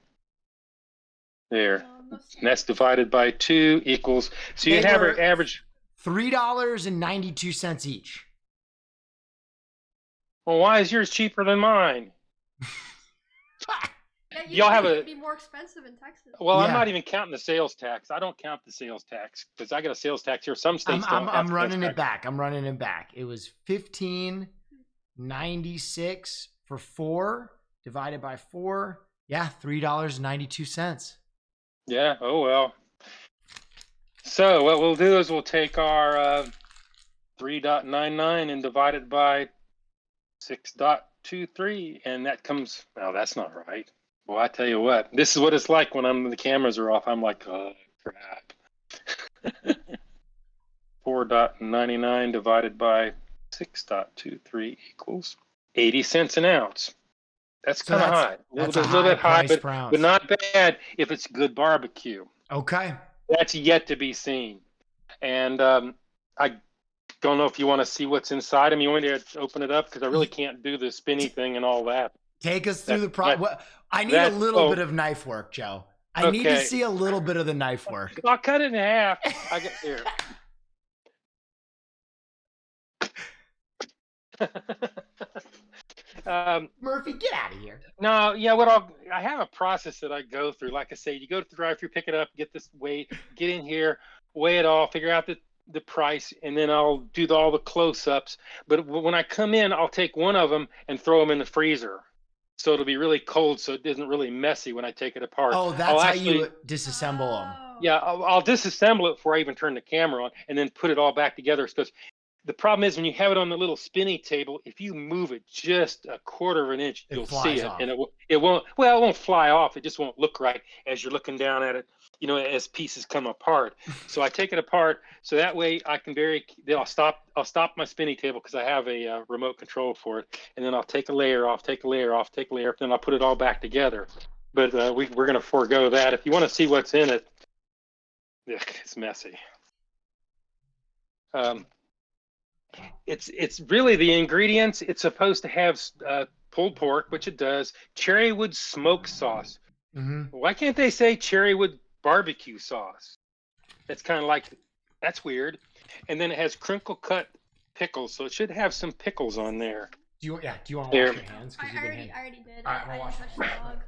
[SPEAKER 5] There. And that's divided by 2 equals. So you have an average.
[SPEAKER 1] $3.92 each.
[SPEAKER 5] Well, why is yours cheaper than mine?
[SPEAKER 4] Y'all have it'd be more expensive in Texas.
[SPEAKER 5] Well, I'm not even counting the sales tax. I don't count the sales tax because I got a sales tax here. Some states don't.
[SPEAKER 1] I'm running it back. It was $15.96 for 4 divided by 4. Yeah, $3.92.
[SPEAKER 5] Yeah. Oh well. So what we'll do is we'll take our 3.99 and divide it by 6.23, and that comes. Oh, that's not right. Well, I tell you what, this is what it's like when the cameras are off. I'm like, oh crap. 4.99 divided by 6.23 equals 80 cents an ounce. That's kind of high. A little bit high, but not bad if it's good barbecue.
[SPEAKER 1] Okay.
[SPEAKER 5] That's yet to be seen. And I don't know if you want to see what's inside them. You want me to open it up? Because I really can't do the spinny thing and all that.
[SPEAKER 1] Take us through the process. I need a little bit of knife work, Joe. I need to see a little bit of the knife work.
[SPEAKER 5] I'll cut it in half. I get here.
[SPEAKER 1] Murphy, get out of here.
[SPEAKER 5] No, yeah, I have a process that I go through. Like I say, you go to the drive-thru, pick it up, get this weight, get in here, weigh it all, figure out the price, and then I'll do all the close-ups. But when I come in, I'll take one of them and throw them in the freezer. So it'll be really cold, so it isn't really messy when I take it apart.
[SPEAKER 1] Oh, that's how you disassemble them.
[SPEAKER 5] Yeah, I'll disassemble it before I even turn the camera on, and then put it all back together. Because the problem is when you have it on the little spinny table, if you move it just a quarter of an inch, you'll see it, and it won't fly off. It just won't look right as you're looking down at it, as pieces come apart. So I take it apart so that way I can I'll stop my spinny table because I have a remote control for it, and then I'll take a layer off, then I'll put it all back together. But we're going to forego that. If you want to see what's in it, it's messy. It's really the ingredients. It's supposed to have pulled pork, which it does. Cherrywood smoked sauce. Mm-hmm. Why can't they say cherrywood barbecue sauce? It's kind of like, that's weird. and then it has crinkle cut pickles, so it should have some pickles on there.
[SPEAKER 1] Do you want to wash your hands?
[SPEAKER 4] I already did.
[SPEAKER 1] All right,
[SPEAKER 4] I didn't touch the dog.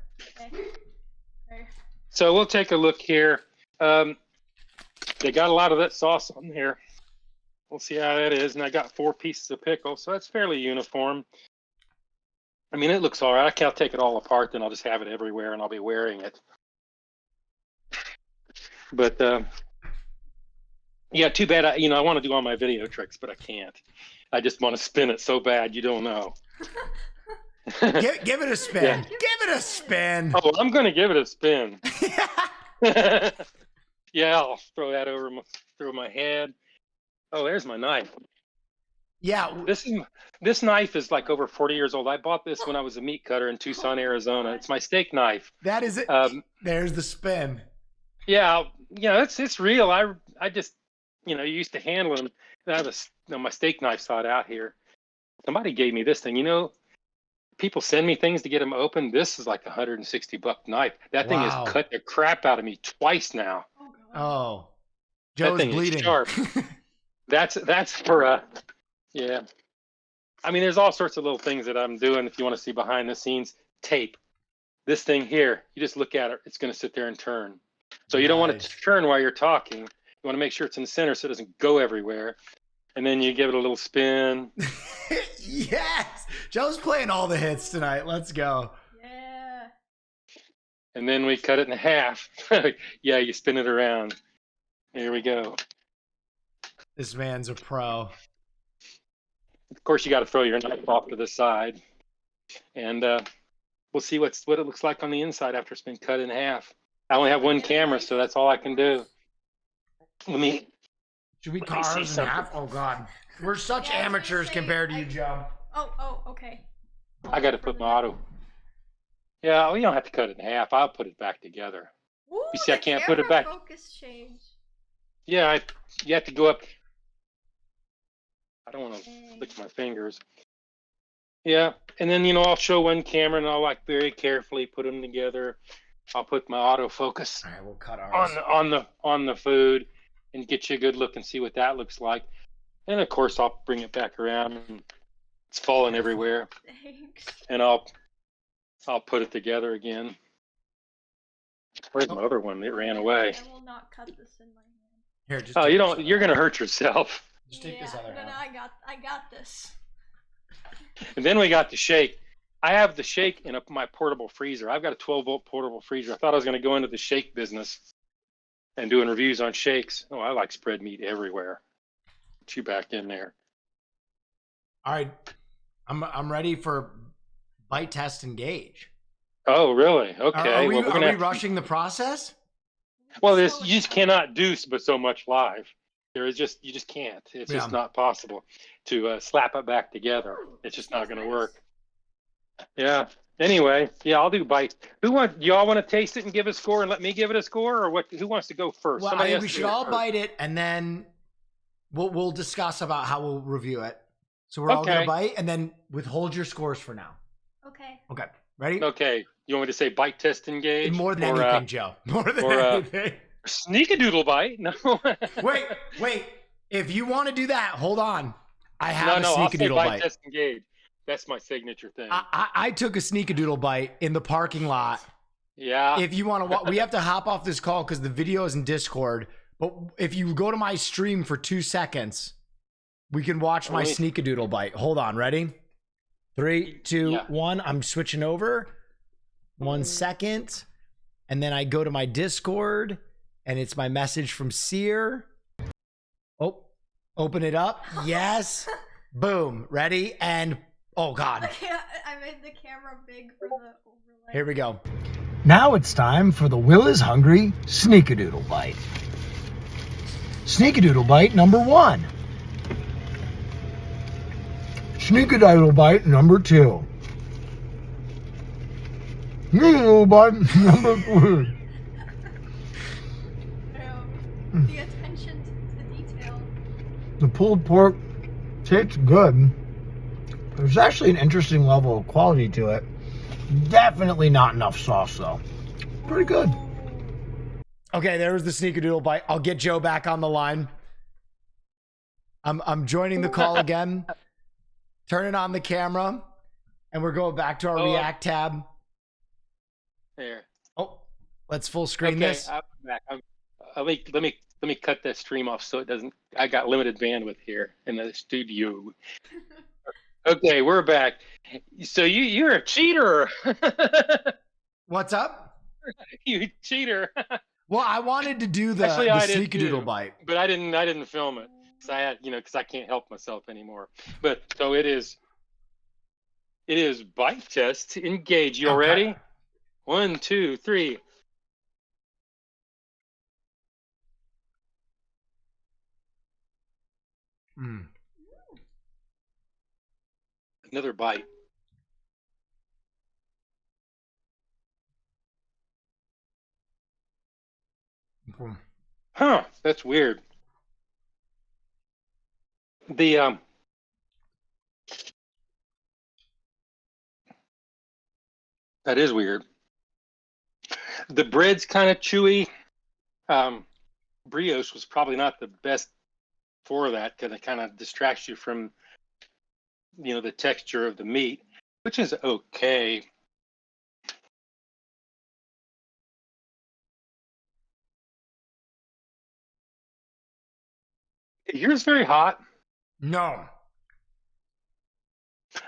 [SPEAKER 4] Okay.
[SPEAKER 5] So we'll take a look here. They got a lot of that sauce on here. We'll see how that is. And I got 4 pieces of pickle, so that's fairly uniform. I mean, it looks all right. I can't take it all apart, then I'll just have it everywhere, and I'll be wearing it. But yeah, too bad. I want to do all my video tricks, but I can't. I just want to spin it so bad, you don't know.
[SPEAKER 1] Give it a spin.
[SPEAKER 5] Yeah.
[SPEAKER 1] Give it a spin.
[SPEAKER 5] Oh, I'm going to give it a spin. Yeah, I'll throw that over through my head. Oh, there's my knife.
[SPEAKER 1] Yeah.
[SPEAKER 5] This knife is like over 40 years old. I bought this when I was a meat cutter in Tucson, Arizona. It's my steak knife.
[SPEAKER 1] That is it. There's the spin.
[SPEAKER 5] Yeah, it's real. I just, used to handle them. I have my steak knife thought out here. Somebody gave me this thing. People send me things to get them open. This is like $160 knife. That thing has cut the crap out of me twice now.
[SPEAKER 1] Oh, Joe's
[SPEAKER 5] that thing
[SPEAKER 1] bleeding.
[SPEAKER 5] Is sharp. That's for yeah. I mean, there's all sorts of little things that I'm doing. If you want to see behind the scenes, tape. This thing here, you just look at it. It's going to sit there and turn. So you don't want it to turn while you're talking. You want to make sure it's in the center so it doesn't go everywhere. And then you give it a little spin.
[SPEAKER 1] Yes, Joe's playing all the hits tonight. Let's go.
[SPEAKER 4] Yeah.
[SPEAKER 5] And then we cut it in half. Yeah, you spin it around. Here we go.
[SPEAKER 1] This man's a pro.
[SPEAKER 5] Of course, you got to throw your knife off to the side. And we'll see what it looks like on the inside after it's been cut in half. I only have one camera, so that's all I can do.
[SPEAKER 1] Should we carve in half? Oh, God. We're such amateurs compared to you, Joe.
[SPEAKER 4] Oh, okay.
[SPEAKER 5] I got to put my auto. Yeah, well, you don't have to cut it in half. I'll put it back together.
[SPEAKER 4] Ooh,
[SPEAKER 5] You see, I can't put it back.
[SPEAKER 4] Focus change.
[SPEAKER 5] Yeah, you have to go up. I don't want to lick my fingers. Yeah, and then I'll show one camera and I'll very carefully put them together. I'll put my autofocus
[SPEAKER 1] All right, we'll cut ours.
[SPEAKER 5] on the food and get you a good look and see what that looks like. And of course, I'll bring it back around and it's falling everywhere.
[SPEAKER 4] Thanks.
[SPEAKER 5] And I'll put it together again. Where's my other one? It ran away.
[SPEAKER 4] I will not cut this in my hand.
[SPEAKER 1] Here, just
[SPEAKER 5] Oh,
[SPEAKER 1] take
[SPEAKER 5] you
[SPEAKER 1] this
[SPEAKER 5] don't.
[SPEAKER 1] other
[SPEAKER 5] You're gonna
[SPEAKER 1] half.
[SPEAKER 5] hurt yourself.
[SPEAKER 1] Just take this other
[SPEAKER 4] No,
[SPEAKER 1] half.
[SPEAKER 4] I got this.
[SPEAKER 5] And then we got the shake. I have the shake in my portable freezer. I've got a 12-volt portable freezer. I thought I was going to go into the shake business and doing reviews on shakes. Oh, I like spread meat everywhere. Put you back in there.
[SPEAKER 1] All right, I'm ready for bite, test, and gauge.
[SPEAKER 5] Oh, really? Okay.
[SPEAKER 1] Are we,
[SPEAKER 5] well, we're
[SPEAKER 1] are
[SPEAKER 5] gonna
[SPEAKER 1] we
[SPEAKER 5] have
[SPEAKER 1] rushing the process?
[SPEAKER 5] Well, you just cannot do but so much live. You just can't. It's just not possible to slap it back together. It's just not going to work. Yeah. Anyway, yeah, I'll do bites. Y'all want to taste it and give a score and let me give it a score, or what? Who wants to go first?
[SPEAKER 1] Well,
[SPEAKER 5] Somebody
[SPEAKER 1] I think
[SPEAKER 5] has
[SPEAKER 1] we
[SPEAKER 5] to
[SPEAKER 1] should
[SPEAKER 5] go
[SPEAKER 1] all
[SPEAKER 5] first.
[SPEAKER 1] bite it, and then we'll discuss about how we'll review it. So we're all gonna
[SPEAKER 5] Okay.
[SPEAKER 1] bite, and then withhold your scores for now.
[SPEAKER 4] Okay.
[SPEAKER 1] Okay, ready?
[SPEAKER 5] Okay. You want me to say bite, test, engage?
[SPEAKER 1] More than
[SPEAKER 5] or,
[SPEAKER 1] anything, Joe. More than
[SPEAKER 5] or,
[SPEAKER 1] anything.
[SPEAKER 5] Sneak-a-doodle bite? No.
[SPEAKER 1] Wait. If you want to do that, hold on. I have a
[SPEAKER 5] I'll say
[SPEAKER 1] sneakadoodle
[SPEAKER 5] bite,
[SPEAKER 1] bite.
[SPEAKER 5] test, engage. That's my signature thing.
[SPEAKER 1] I took a sneakadoodle bite in the parking lot.
[SPEAKER 5] Yeah.
[SPEAKER 1] If you want to, we have to hop off this call because the video is in Discord. But if you go to my stream for 2 seconds, we can watch my sneakadoodle bite. Hold on, ready? 3, 2, 1. I'm switching over. 1 second, and then I go to my Discord, and it's my message from Sear. Oh, open it up. Yes. Boom. Ready? And oh God.
[SPEAKER 4] I made the camera big for the overlay.
[SPEAKER 1] Here we go.
[SPEAKER 6] Now it's time for the Will is Hungry Sneakadoodle Bite. Sneakadoodle Bite number 1. Sneakadoodle Bite number 2. Sneakadoodle Bite number 3.
[SPEAKER 4] The attention to detail.
[SPEAKER 6] The pulled pork tastes good. There's actually an interesting level of quality to it. Definitely not enough sauce though. Pretty good.
[SPEAKER 1] Okay, there was the sneakadoodle bite. I'll get Joe back on the line. I'm joining the call again. Turning on the camera, and we're going back to our React tab.
[SPEAKER 5] There.
[SPEAKER 1] Oh, let's full screen this.
[SPEAKER 5] I'm back. Let me cut that stream off so it doesn't. I got limited bandwidth here in the studio. Okay, we're back. So you're a cheater.
[SPEAKER 1] What's up?
[SPEAKER 5] You cheater.
[SPEAKER 1] Well, I wanted to do the sneakadoodle bite,
[SPEAKER 5] but I didn't film it because I had because I can't help myself anymore. But so it is bite test. Engage. You all ready? 1, 2, 3. Another bite. Huh, that's weird. The that is weird. The bread's kind of chewy. Brioche was probably not the best for that because it kind of distracts you from the texture of the meat, which is okay. Yours very hot.
[SPEAKER 1] No.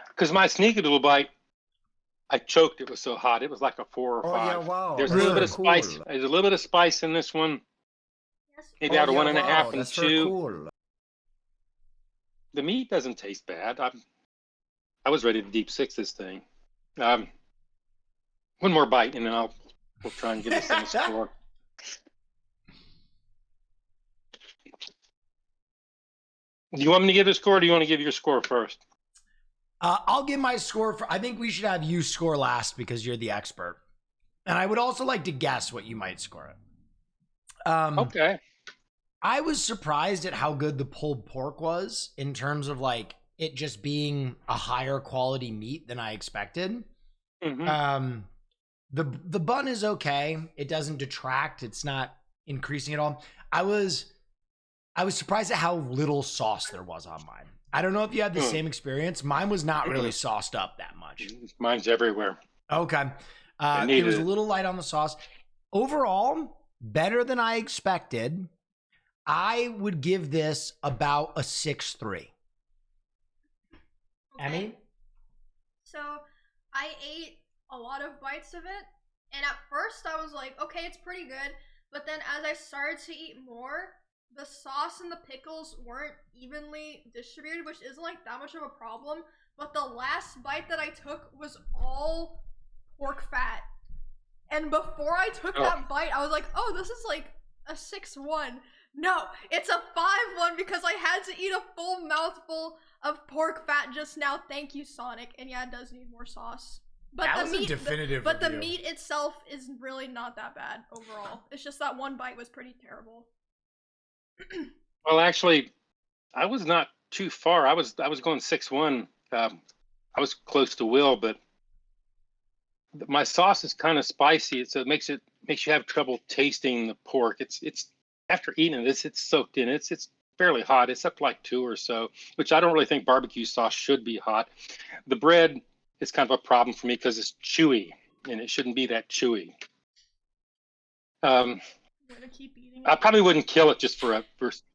[SPEAKER 5] Because my sneakadoodle bite, I choked. It was so hot. It was like a 4 or 5.
[SPEAKER 6] Oh, yeah, wow.
[SPEAKER 5] There's a little bit of spice. There's a little bit of spice in this one. Maybe out of 1.5 and 2.
[SPEAKER 6] Cool.
[SPEAKER 5] The meat doesn't taste bad. I was ready to deep six this thing. One more bite, and then we'll try and give this thing a score. Do you want me to give a score, or do you want to give your score first?
[SPEAKER 1] I'll give my score I think we should have you score last because you're the expert. And I would also like to guess what you might score it.
[SPEAKER 5] Okay.
[SPEAKER 1] I was surprised at how good the pulled pork was in terms of like it just being a higher quality meat than I expected.
[SPEAKER 5] Mm-hmm.
[SPEAKER 1] The bun is okay. It doesn't detract. It's not increasing at all. I was surprised at how little sauce there was on mine. I don't know if you had the same experience. Mine was not really sauced up that much.
[SPEAKER 5] Mine's everywhere.
[SPEAKER 1] Okay. It was a little light on the sauce. Overall, better than I expected. I would give this about a 6.3.
[SPEAKER 4] Okay.
[SPEAKER 1] Emmy?
[SPEAKER 4] So I ate a lot of bites of it, and at first I was like, okay, it's pretty good. But then as I started to eat more, the sauce and the pickles weren't evenly distributed, which isn't like that much of a problem. But the last bite that I took was all pork fat. And before I took that bite, I was like, oh, this is like a 6.1. No, it's a 5.1 because I had to eat a full mouthful of pork fat just now. Thank you, Sonic. And yeah, it does need more sauce. But
[SPEAKER 1] that
[SPEAKER 4] the
[SPEAKER 1] was
[SPEAKER 4] meat,
[SPEAKER 1] a definitive
[SPEAKER 4] but the
[SPEAKER 1] review.
[SPEAKER 4] meat itself is really not that bad overall. It's just that one bite was pretty terrible.
[SPEAKER 5] Well, actually, I was not too far. I was going 6.1. I was close to Will, but my sauce is kind of spicy, so it makes you have trouble tasting the pork. It's after eating this, it's soaked in. It's fairly hot. It's up to like 2 or so, which I don't really think barbecue sauce should be hot. The bread is kind of a problem for me because it's chewy, and it shouldn't be that chewy. I probably wouldn't kill it just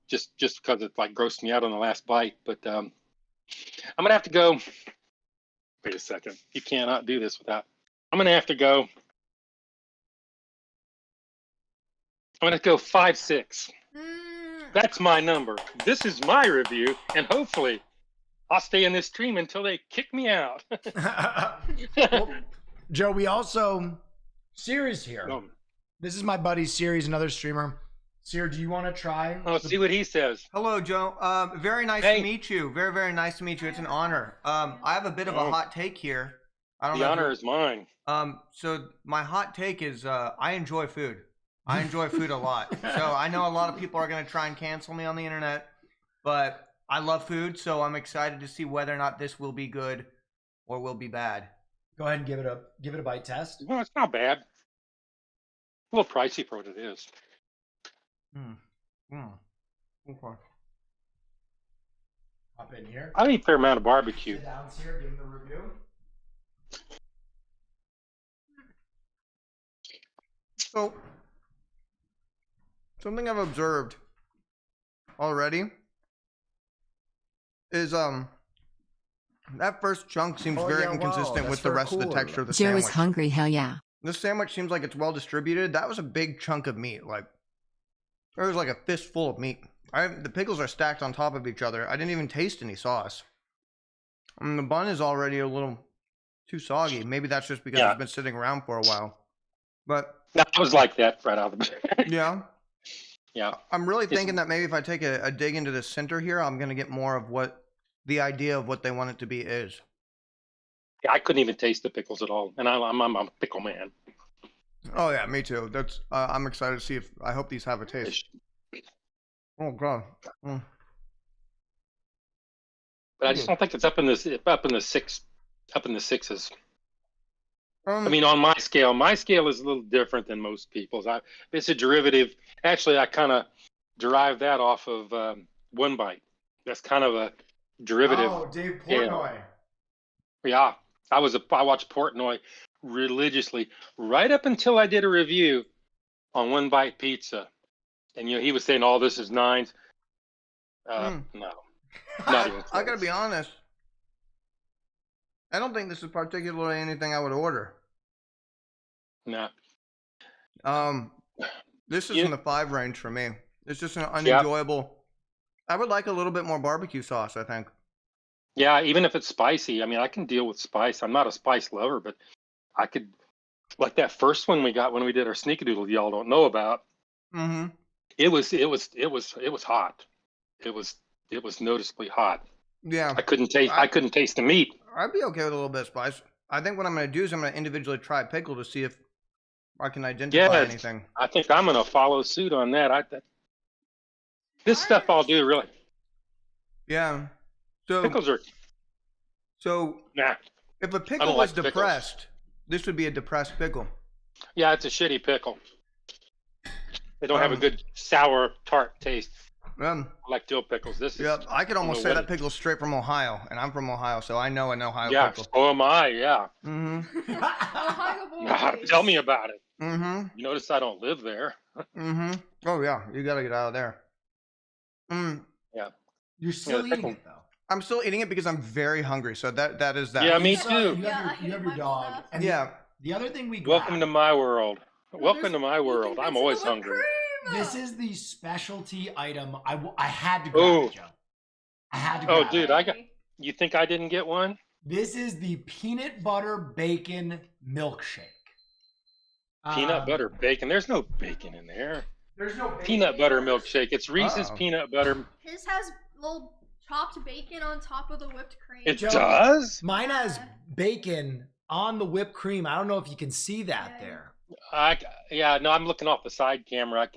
[SPEAKER 5] just because it like grossed me out on the last bite, but I'm gonna have to go. Wait a second, you cannot do this without. I'm gonna have to go. I'm gonna go 5.6. That's my number. This is my review, and hopefully, I'll stay in this stream until they kick me out.
[SPEAKER 1] Well, Joe, we also Sears here.
[SPEAKER 5] No.
[SPEAKER 1] This is my buddy Series, another streamer. Sear, do you want to try?
[SPEAKER 5] I'll see what he says.
[SPEAKER 3] Hello, Joe. Very nice to meet you. Very, very nice to meet you. It's an honor. I have a bit of a hot take here. I don't know.
[SPEAKER 5] The honor is mine.
[SPEAKER 3] So my hot take is I enjoy food. I enjoy food a lot. So I know a lot of people are going to try and cancel me on the internet, but I love food, so I'm excited to see whether or not this will be good or will be bad.
[SPEAKER 1] Go ahead and give it a bite test.
[SPEAKER 5] Well, it's not bad. A little pricey for what it is.
[SPEAKER 3] Okay.
[SPEAKER 1] Up in here.
[SPEAKER 5] I eat a fair amount of barbecue.
[SPEAKER 1] Sit down here, give him the review.
[SPEAKER 3] So, something I've observed already is that first chunk seems very inconsistent with the rest of the texture of the
[SPEAKER 7] Joe
[SPEAKER 3] sandwich.
[SPEAKER 7] is hungry, hell yeah.
[SPEAKER 3] This sandwich seems like it's well distributed. That was a big chunk of meat. Like, there was like a fistful of meat. The pickles are stacked on top of each other. I didn't even taste any sauce. The bun is already a little too soggy. Maybe that's just because it's been sitting around for a while. But
[SPEAKER 5] I was like that right out of the bat.
[SPEAKER 3] yeah.
[SPEAKER 5] Yeah.
[SPEAKER 3] I'm really thinking that maybe if I take a dig into the center here, I'm going to get more of what the idea of what they want it to be is.
[SPEAKER 5] Yeah, I couldn't even taste the pickles at all, and I'm a pickle man.
[SPEAKER 3] Oh yeah, me too. That's I'm excited to see if I hope these have a taste. Oh god.
[SPEAKER 5] But I just don't think it's up in the sixes. I mean, on my scale is a little different than most people's. It's a derivative. Actually, I kind of derived that off of One Bite. That's kind of a derivative.
[SPEAKER 1] Oh, Dave Portnoy.
[SPEAKER 5] Yeah, I watched Portnoy religiously right up until I did a review on One Bite Pizza, and he was saying all this is nines. No, not even close.
[SPEAKER 3] I gotta be honest. I don't think this is particularly anything I would order.
[SPEAKER 5] Nah.
[SPEAKER 3] This is in the 5 range for me. It's just an unenjoyable. I would like a little bit more barbecue sauce, I think.
[SPEAKER 5] Yeah, even if it's spicy. I mean, I can deal with spice. I'm not a spice lover, but I could, like that first one we got when we did our sneakadoodle y'all don't know about.
[SPEAKER 3] Mm-hmm.
[SPEAKER 5] It was hot. It was noticeably hot.
[SPEAKER 3] Yeah.
[SPEAKER 5] I couldn't taste the meat.
[SPEAKER 3] I'd be okay with a little bit of spice. I think what I'm going to do is I'm going to individually try a pickle to see if I can identify anything.
[SPEAKER 5] I think I'm going to follow suit on that. This stuff I'll do, really.
[SPEAKER 3] Yeah. So
[SPEAKER 5] pickles are.
[SPEAKER 3] So
[SPEAKER 5] nah.
[SPEAKER 3] If a pickle was depressed, this would be a depressed pickle.
[SPEAKER 5] Yeah, it's a shitty pickle. They don't have a good sour tart taste. I like dill pickles. This is.
[SPEAKER 3] I could almost say that pickle's straight from Ohio, and I'm from Ohio, so I know an Ohio pickle.
[SPEAKER 5] Yeah, so am I. Yeah.
[SPEAKER 3] Mm-hmm.
[SPEAKER 4] Ohio boys.
[SPEAKER 5] Tell me about it.
[SPEAKER 3] Mm-hmm.
[SPEAKER 5] You notice I don't live there.
[SPEAKER 3] Mm-hmm. Oh yeah, you gotta get out of there.
[SPEAKER 5] Yeah.
[SPEAKER 1] You're still eating it though.
[SPEAKER 3] I'm still eating it because I'm very hungry. So that is that.
[SPEAKER 5] Yeah, me too.
[SPEAKER 1] You have your dog. And the other thing we
[SPEAKER 5] welcome to my world. Welcome to my world. I'm always hungry.
[SPEAKER 1] This is the specialty item. I had to grab it, Joe. I had to grab it.
[SPEAKER 5] Dude, you think I didn't get one?
[SPEAKER 1] This is the peanut butter bacon milkshake.
[SPEAKER 5] Peanut butter bacon. There's no bacon in there.
[SPEAKER 1] There's no bacon.
[SPEAKER 5] Peanut butter milkshake. It's Reese's peanut butter.
[SPEAKER 4] His has little chopped bacon on top of the whipped cream.
[SPEAKER 5] It does?
[SPEAKER 1] Mine has bacon on the whipped cream. I don't know if you can see that there.
[SPEAKER 5] No, I'm looking off the side camera.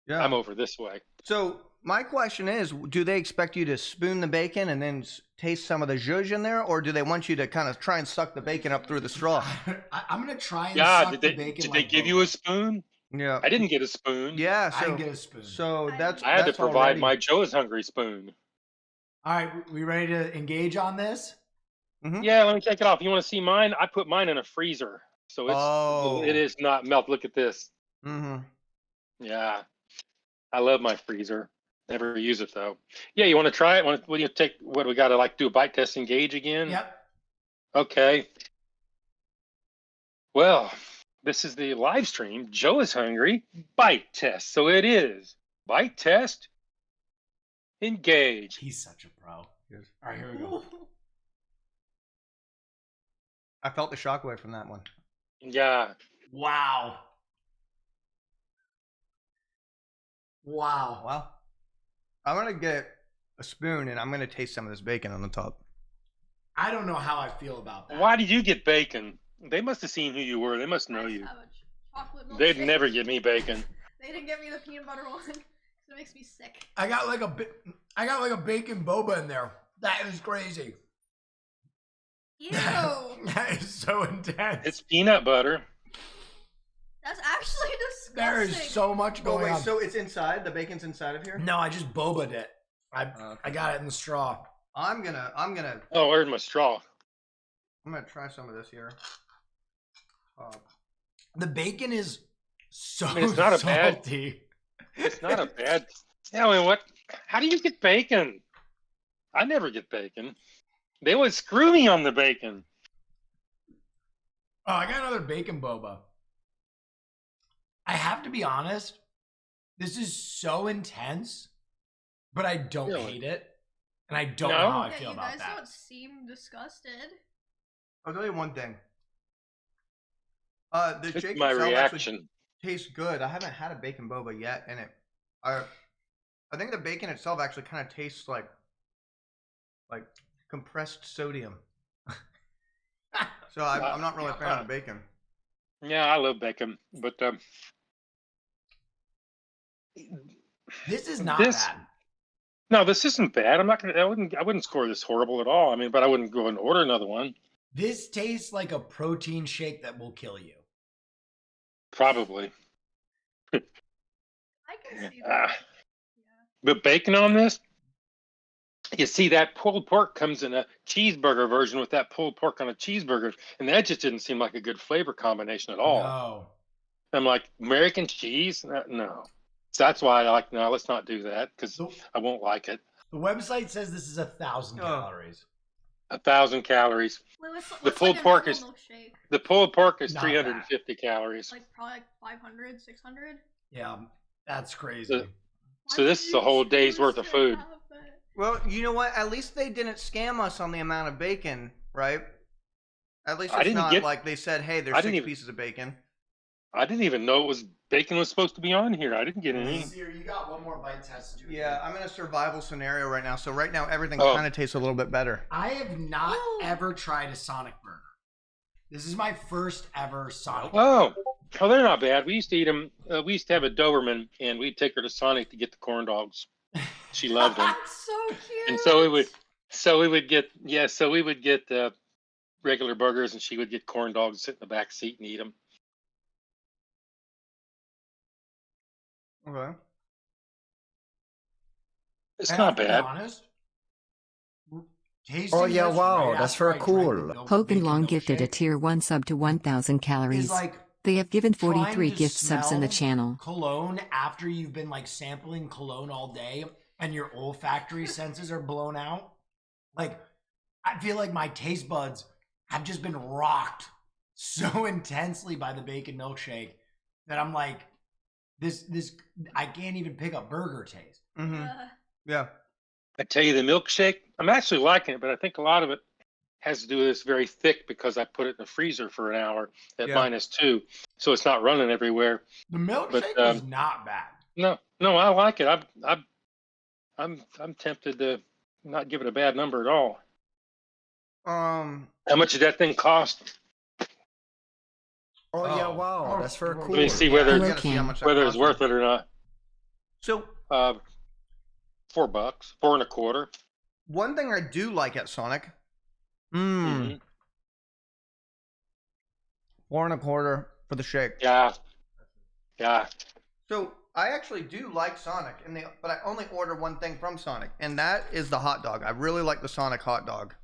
[SPEAKER 5] I'm over this way.
[SPEAKER 3] So my question is, do they expect you to spoon the bacon and then taste some of the zhuzh in there, or do they want you to kind of try and suck the bacon up through the straw?
[SPEAKER 1] I'm gonna try and suck the bacon.
[SPEAKER 5] Did they give you a spoon?
[SPEAKER 3] Yeah.
[SPEAKER 5] I didn't get a spoon.
[SPEAKER 3] Yeah,
[SPEAKER 1] I didn't get a spoon.
[SPEAKER 3] So
[SPEAKER 5] I had to provide my Joe is hungry spoon.
[SPEAKER 1] All right, we ready to engage on this?
[SPEAKER 3] Mm-hmm.
[SPEAKER 5] Yeah, let me take it off. You want to see mine? I put mine in a freezer. So it is not melt. Look at this.
[SPEAKER 3] Mm-hmm.
[SPEAKER 5] Yeah. I love my freezer. Never use it though. Yeah, you want to try it? What do you take? What we got to do a bite test engage again?
[SPEAKER 1] Yep.
[SPEAKER 5] Okay. Well, this is the live stream. Joe is hungry. Bite test. So it is. Bite test. Engage.
[SPEAKER 1] He's such a pro. All right, here we go.
[SPEAKER 3] I felt the shockwave from that one.
[SPEAKER 5] Yeah.
[SPEAKER 1] Wow.
[SPEAKER 3] Well, I'm going to get a spoon and I'm going to taste some of this bacon on the top.
[SPEAKER 1] I don't know how I feel about that.
[SPEAKER 5] Why did you get bacon? They must have seen who you were. They must know you. They'd never give me bacon.
[SPEAKER 4] They didn't give me the peanut butter one. It makes me sick.
[SPEAKER 1] I got like a bacon boba in there. That is crazy.
[SPEAKER 4] Ew.
[SPEAKER 1] That is so intense.
[SPEAKER 5] It's peanut butter.
[SPEAKER 4] That's actually disgusting.
[SPEAKER 1] There is so much going on.
[SPEAKER 3] So it's inside? The bacon's inside of here?
[SPEAKER 1] No, I just boba'd it. I got it in the straw.
[SPEAKER 3] I'm gonna
[SPEAKER 5] Oh, where's my straw?
[SPEAKER 3] try some of this here.
[SPEAKER 1] The bacon is so
[SPEAKER 5] mean, it's not a bad-
[SPEAKER 1] salty.
[SPEAKER 5] It's not a bad. Yeah, I mean, what? How do you get bacon? I never get bacon. They would screw me on the bacon.
[SPEAKER 1] Oh, I got another bacon boba. I have to be honest. This is so intense, but I don't
[SPEAKER 5] Really?
[SPEAKER 1] hate it, and I don't
[SPEAKER 5] No?
[SPEAKER 1] know how I
[SPEAKER 4] Yeah,
[SPEAKER 1] feel
[SPEAKER 4] you
[SPEAKER 1] about
[SPEAKER 4] guys
[SPEAKER 1] that.
[SPEAKER 4] don't seem disgusted.
[SPEAKER 3] I'll tell you one thing. The
[SPEAKER 5] It's
[SPEAKER 3] shake
[SPEAKER 5] my
[SPEAKER 3] itself actually
[SPEAKER 5] reaction.
[SPEAKER 3] tastes good. I haven't had a bacon boba yet, and I think the bacon itself actually kind of tastes like compressed sodium. So I'm not really a fan of bacon.
[SPEAKER 5] Yeah, I love bacon, but
[SPEAKER 1] This is not
[SPEAKER 5] This-
[SPEAKER 1] bad.
[SPEAKER 5] no, this isn't bad. I'm not gonna. I wouldn't score this horrible at all. I mean, but I wouldn't go and order another one.
[SPEAKER 1] This tastes like a protein shake that will kill you.
[SPEAKER 5] Probably.
[SPEAKER 4] I can see
[SPEAKER 5] Ah.
[SPEAKER 4] that. Yeah.
[SPEAKER 5] But bacon on this, you see that pulled pork comes in a cheeseburger version with that pulled pork on a cheeseburger, and that just didn't seem like a good flavor combination at all.
[SPEAKER 1] No.
[SPEAKER 5] I'm like, American cheese? No. So that's why I like, no, let's not do that because
[SPEAKER 1] Nope.
[SPEAKER 5] I won't like it.
[SPEAKER 1] The website says this is 1,000
[SPEAKER 3] Oh.
[SPEAKER 1] calories.
[SPEAKER 5] 1,000 calories.
[SPEAKER 4] Wait, what's
[SPEAKER 5] The pulled
[SPEAKER 4] like a
[SPEAKER 5] pork
[SPEAKER 4] normal
[SPEAKER 5] is-
[SPEAKER 4] milkshake?
[SPEAKER 5] The pulled pork is
[SPEAKER 1] Not
[SPEAKER 5] 350 calories.
[SPEAKER 4] Like probably like 500, 600.
[SPEAKER 1] Yeah, that's crazy.
[SPEAKER 5] So this is a whole day's worth of food.
[SPEAKER 3] Well, you know what? At least they didn't scam us on the amount of bacon, right? At least
[SPEAKER 5] I
[SPEAKER 3] it's
[SPEAKER 5] didn't
[SPEAKER 3] not
[SPEAKER 5] get-
[SPEAKER 3] like they said, "Hey,
[SPEAKER 5] I
[SPEAKER 3] there's
[SPEAKER 5] didn't
[SPEAKER 3] 6
[SPEAKER 5] even-
[SPEAKER 3] pieces of bacon."
[SPEAKER 5] I didn't even know bacon was supposed to be on here. I didn't get any.
[SPEAKER 1] Seer, you got one more bite test to do.
[SPEAKER 3] Yeah, I'm in a survival scenario right now, so right now everything
[SPEAKER 5] Oh.
[SPEAKER 3] kind of tastes a little bit better.
[SPEAKER 1] I have not ever tried a Sonic burger. This is my first ever Sonic.
[SPEAKER 5] Oh, they're not bad. We used to eat them. We used to have a Doberman, and we'd take her to Sonic to get the corn dogs. She loved them,
[SPEAKER 4] That's so cute.
[SPEAKER 5] and so we would get regular burgers, and she would get corn dogs, sit in the back seat and eat them.
[SPEAKER 3] Okay.
[SPEAKER 5] It's
[SPEAKER 1] I
[SPEAKER 5] not
[SPEAKER 1] have to be
[SPEAKER 5] bad.
[SPEAKER 1] honest. Tasting
[SPEAKER 6] Oh, yeah,
[SPEAKER 1] this
[SPEAKER 6] wow,
[SPEAKER 1] right
[SPEAKER 6] that's
[SPEAKER 1] after
[SPEAKER 6] very
[SPEAKER 1] I drank
[SPEAKER 6] cool.
[SPEAKER 1] the milk-
[SPEAKER 7] Hogan
[SPEAKER 1] bacon
[SPEAKER 7] Long gifted a
[SPEAKER 1] milkshake
[SPEAKER 7] tier 1 sub to 1,000
[SPEAKER 1] is
[SPEAKER 7] calories.
[SPEAKER 1] like
[SPEAKER 7] They have given
[SPEAKER 1] trying
[SPEAKER 7] 43
[SPEAKER 1] to
[SPEAKER 7] gift subs in the
[SPEAKER 1] smell
[SPEAKER 7] channel.
[SPEAKER 1] cologne after you've been like sampling cologne all day and your olfactory senses are blown out. Like, I feel like my taste buds have just been rocked so intensely by the bacon milkshake that I'm like, this I can't even pick up burger taste.
[SPEAKER 3] Mm-hmm.
[SPEAKER 4] Uh,
[SPEAKER 3] Yeah.
[SPEAKER 5] I tell you, the milkshake, I'm actually liking it, but I think a lot of it has to do with it's very thick because I put it in the freezer for an hour at
[SPEAKER 3] Yeah.
[SPEAKER 5] -2, so it's not running everywhere.
[SPEAKER 1] The milkshake
[SPEAKER 5] But,
[SPEAKER 1] was not bad.
[SPEAKER 5] No, I like it. I'm tempted to not give it a bad number at all. How much did that thing cost?
[SPEAKER 6] Oh, yeah,
[SPEAKER 3] Oh.
[SPEAKER 6] wow, that's very cool.
[SPEAKER 5] Let me see whether
[SPEAKER 3] I
[SPEAKER 7] Hello,
[SPEAKER 3] gotta see how
[SPEAKER 7] Cam.
[SPEAKER 3] much that
[SPEAKER 5] whether it's
[SPEAKER 3] costs.
[SPEAKER 5] worth it or not.
[SPEAKER 3] So
[SPEAKER 5] $4, $4.25.
[SPEAKER 3] one thing I do like at Sonic,
[SPEAKER 5] Mhm.
[SPEAKER 3] $4.25 for the shake.
[SPEAKER 5] Yeah.
[SPEAKER 3] So I actually do like Sonic, but I only order one thing from Sonic, and that is the hot dog. I really like the Sonic hot dog.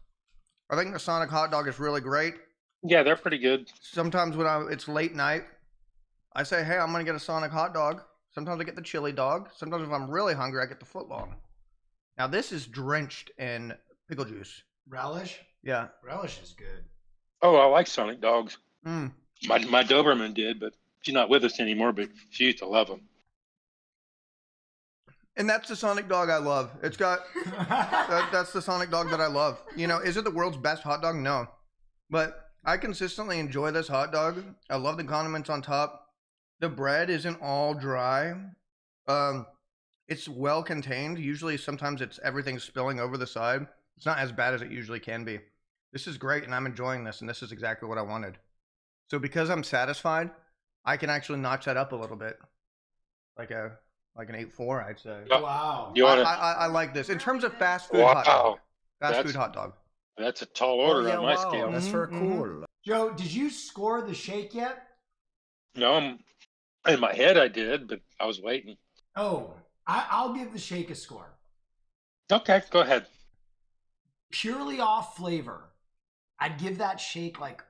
[SPEAKER 3] I think the Sonic hot dog is really great.
[SPEAKER 5] Yeah, they're pretty good.
[SPEAKER 3] Sometimes when it's late night, I say, "Hey, I'm gonna get a Sonic hot dog." Sometimes I get the chili dog. Sometimes if I'm really hungry, I get the footlong. Now this is drenched in pickle juice.
[SPEAKER 1] Relish?
[SPEAKER 3] Yeah.
[SPEAKER 1] Relish is good.
[SPEAKER 5] Oh, I like Sonic dogs.
[SPEAKER 3] Mm.
[SPEAKER 5] My Doberman did, but she's not with us anymore, but she used to love them.
[SPEAKER 3] And that's the Sonic dog I love. It's got that's the Sonic dog that I love. You know, is it the world's best hot dog? No. But I consistently enjoy this hot dog. I love the condiments on top. The bread isn't all dry. It's well contained. Usually sometimes everything's spilling over the side. It's not as bad as it usually can be. This is great and I'm enjoying this, and this is exactly what I wanted. So because I'm satisfied, I can actually notch that up a little bit. Like an 8.4, I'd say.
[SPEAKER 5] Oh,
[SPEAKER 1] Wow.
[SPEAKER 5] You want to?
[SPEAKER 3] I like this. In terms of fast food hot
[SPEAKER 5] Wow,
[SPEAKER 3] dog. Fast
[SPEAKER 5] That's-
[SPEAKER 3] food hot dog.
[SPEAKER 5] that's a tall
[SPEAKER 6] Oh,
[SPEAKER 5] order
[SPEAKER 6] yeah,
[SPEAKER 5] on my
[SPEAKER 6] wow,
[SPEAKER 5] scale.
[SPEAKER 6] that's very
[SPEAKER 3] Mhm,
[SPEAKER 6] cool.
[SPEAKER 1] Joe, did you score the shake yet?
[SPEAKER 5] No, in my head I did, but I was waiting.
[SPEAKER 1] Oh, I'll give the shake a score.
[SPEAKER 5] Okay, go ahead.
[SPEAKER 1] Purely off flavor, I'd give that shake like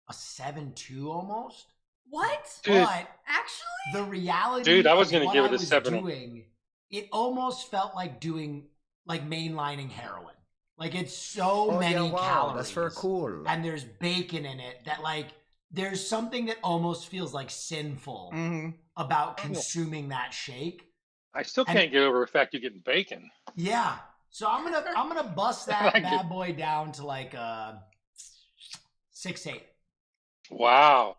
[SPEAKER 1] a 7.2 almost.
[SPEAKER 4] What?
[SPEAKER 5] Dude.
[SPEAKER 1] But
[SPEAKER 4] Actually?
[SPEAKER 1] the reality
[SPEAKER 5] Dude, I was
[SPEAKER 1] of
[SPEAKER 5] gonna
[SPEAKER 1] what
[SPEAKER 5] give
[SPEAKER 1] I
[SPEAKER 5] it a
[SPEAKER 1] was
[SPEAKER 5] 7.
[SPEAKER 1] doing, it almost felt like doing like mainlining heroin. Like it's so
[SPEAKER 8] Oh,
[SPEAKER 1] many
[SPEAKER 8] yeah, wow,
[SPEAKER 1] calories.
[SPEAKER 8] that's very cool.
[SPEAKER 1] And there's bacon in it that like there's something that almost feels like sinful about consuming that shake.
[SPEAKER 5] I still can't get over the fact you're getting bacon.
[SPEAKER 1] Yeah. So I'm gonna bust that
[SPEAKER 5] Like
[SPEAKER 1] bad boy down to like 6.8.
[SPEAKER 5] Wow.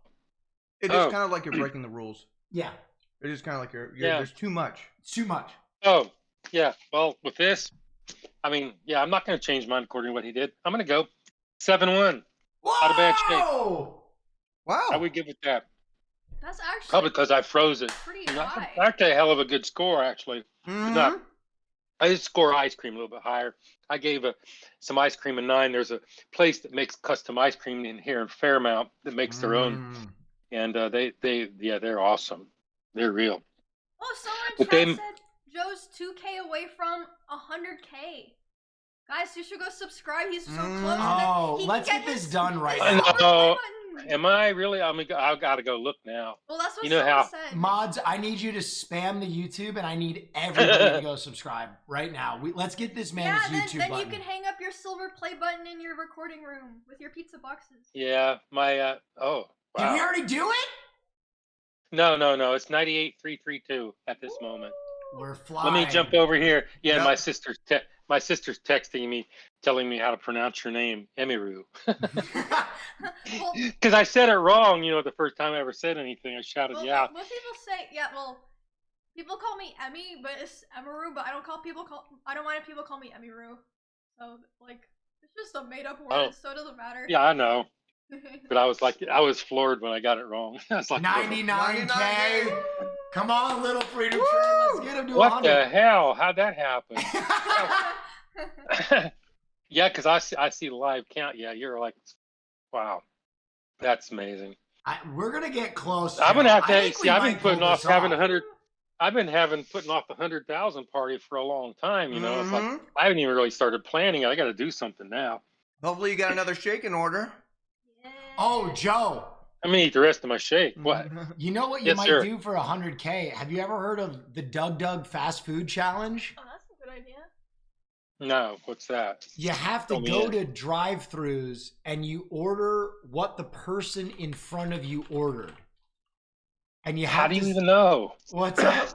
[SPEAKER 3] It is kind of like you're breaking the rules.
[SPEAKER 1] Yeah.
[SPEAKER 3] It is kind of like you're
[SPEAKER 5] Yeah.
[SPEAKER 3] there's too much.
[SPEAKER 1] It's too much.
[SPEAKER 5] Oh, yeah. Well, with this, I mean, yeah, I'm not going to change mine according to what he did. I'm going to go 7-1. Not a bad shake.
[SPEAKER 3] Wow.
[SPEAKER 5] I would give it that.
[SPEAKER 4] That's actually
[SPEAKER 5] Probably because I froze it.
[SPEAKER 4] pretty high.
[SPEAKER 5] Actually, a hell of a good score, actually. Not, I did score ice cream a little bit higher. I gave some ice cream a 9. There's a place that makes custom ice cream in here in Fairmount that makes their own, and they're awesome. They're real.
[SPEAKER 4] Oh, someone
[SPEAKER 5] But
[SPEAKER 4] in chat said Joe's 2K away from 100K. Guys, you should go subscribe. He's so close.
[SPEAKER 1] Oh,
[SPEAKER 4] he
[SPEAKER 1] let's
[SPEAKER 4] can
[SPEAKER 1] get this
[SPEAKER 4] his-
[SPEAKER 1] done right
[SPEAKER 4] his
[SPEAKER 1] now.
[SPEAKER 4] silver play
[SPEAKER 5] No,
[SPEAKER 4] button.
[SPEAKER 5] am I really? I've got to go look now.
[SPEAKER 4] Well, that's what
[SPEAKER 5] You know
[SPEAKER 4] someone
[SPEAKER 5] how-
[SPEAKER 4] said.
[SPEAKER 1] Mods, I need you to spam the YouTube, and I need everybody to go subscribe right now. Let's get this man his YouTube
[SPEAKER 4] then
[SPEAKER 1] button.
[SPEAKER 4] you can hang up your silver play button in your recording room with your pizza boxes.
[SPEAKER 5] Yeah, my oh
[SPEAKER 1] Did we
[SPEAKER 5] wow.
[SPEAKER 1] already do it?
[SPEAKER 5] No. It's 98,332 at this moment.
[SPEAKER 1] We're flying.
[SPEAKER 5] Let me jump over here. Yeah,
[SPEAKER 3] Yep.
[SPEAKER 5] my sister's texting me, telling me how to pronounce your name, emiru.
[SPEAKER 4] Well,
[SPEAKER 5] Because I said it wrong, the first time I ever said anything. I shouted,
[SPEAKER 4] well,
[SPEAKER 5] yeah.
[SPEAKER 4] most people say, people call me Emmy, but it's Emiru, but I don't mind if people call me Emiru. So, like, it's just a made up word,
[SPEAKER 5] Oh.
[SPEAKER 4] so it doesn't matter.
[SPEAKER 5] Yeah, I know. But I was floored when I got it wrong. I was like,
[SPEAKER 1] 99K. Come on, little freedom train. Let's get him to
[SPEAKER 5] what
[SPEAKER 1] 100.
[SPEAKER 5] the hell? How'd that happen? Yeah, because I see the live count. Yeah, you're like, wow, that's amazing.
[SPEAKER 1] We're gonna get close.
[SPEAKER 5] I'm gonna have
[SPEAKER 1] I
[SPEAKER 5] to
[SPEAKER 1] think
[SPEAKER 5] see.
[SPEAKER 1] we
[SPEAKER 5] I've been
[SPEAKER 1] might
[SPEAKER 5] putting
[SPEAKER 1] pull
[SPEAKER 5] off
[SPEAKER 1] this
[SPEAKER 5] having 100. I've been putting off the 100,000 party for a long time. It's like I haven't even really started planning it. I got to do something now.
[SPEAKER 3] Hopefully you got another shake in order.
[SPEAKER 4] Yeah.
[SPEAKER 1] Oh, Joe.
[SPEAKER 5] I'm gonna eat the rest of my shake. What?
[SPEAKER 1] You know what you
[SPEAKER 5] Yes,
[SPEAKER 1] might
[SPEAKER 5] sir.
[SPEAKER 1] do for 100K? Have you ever heard of the Doug fast food challenge?
[SPEAKER 4] Oh, that's a good idea.
[SPEAKER 5] No, what's that?
[SPEAKER 1] You have to
[SPEAKER 5] Tell me
[SPEAKER 1] go
[SPEAKER 5] it.
[SPEAKER 1] to drive-throughs and you order what the person in front of you ordered. And you have
[SPEAKER 5] How do you
[SPEAKER 1] to...
[SPEAKER 5] even know?
[SPEAKER 1] What's up?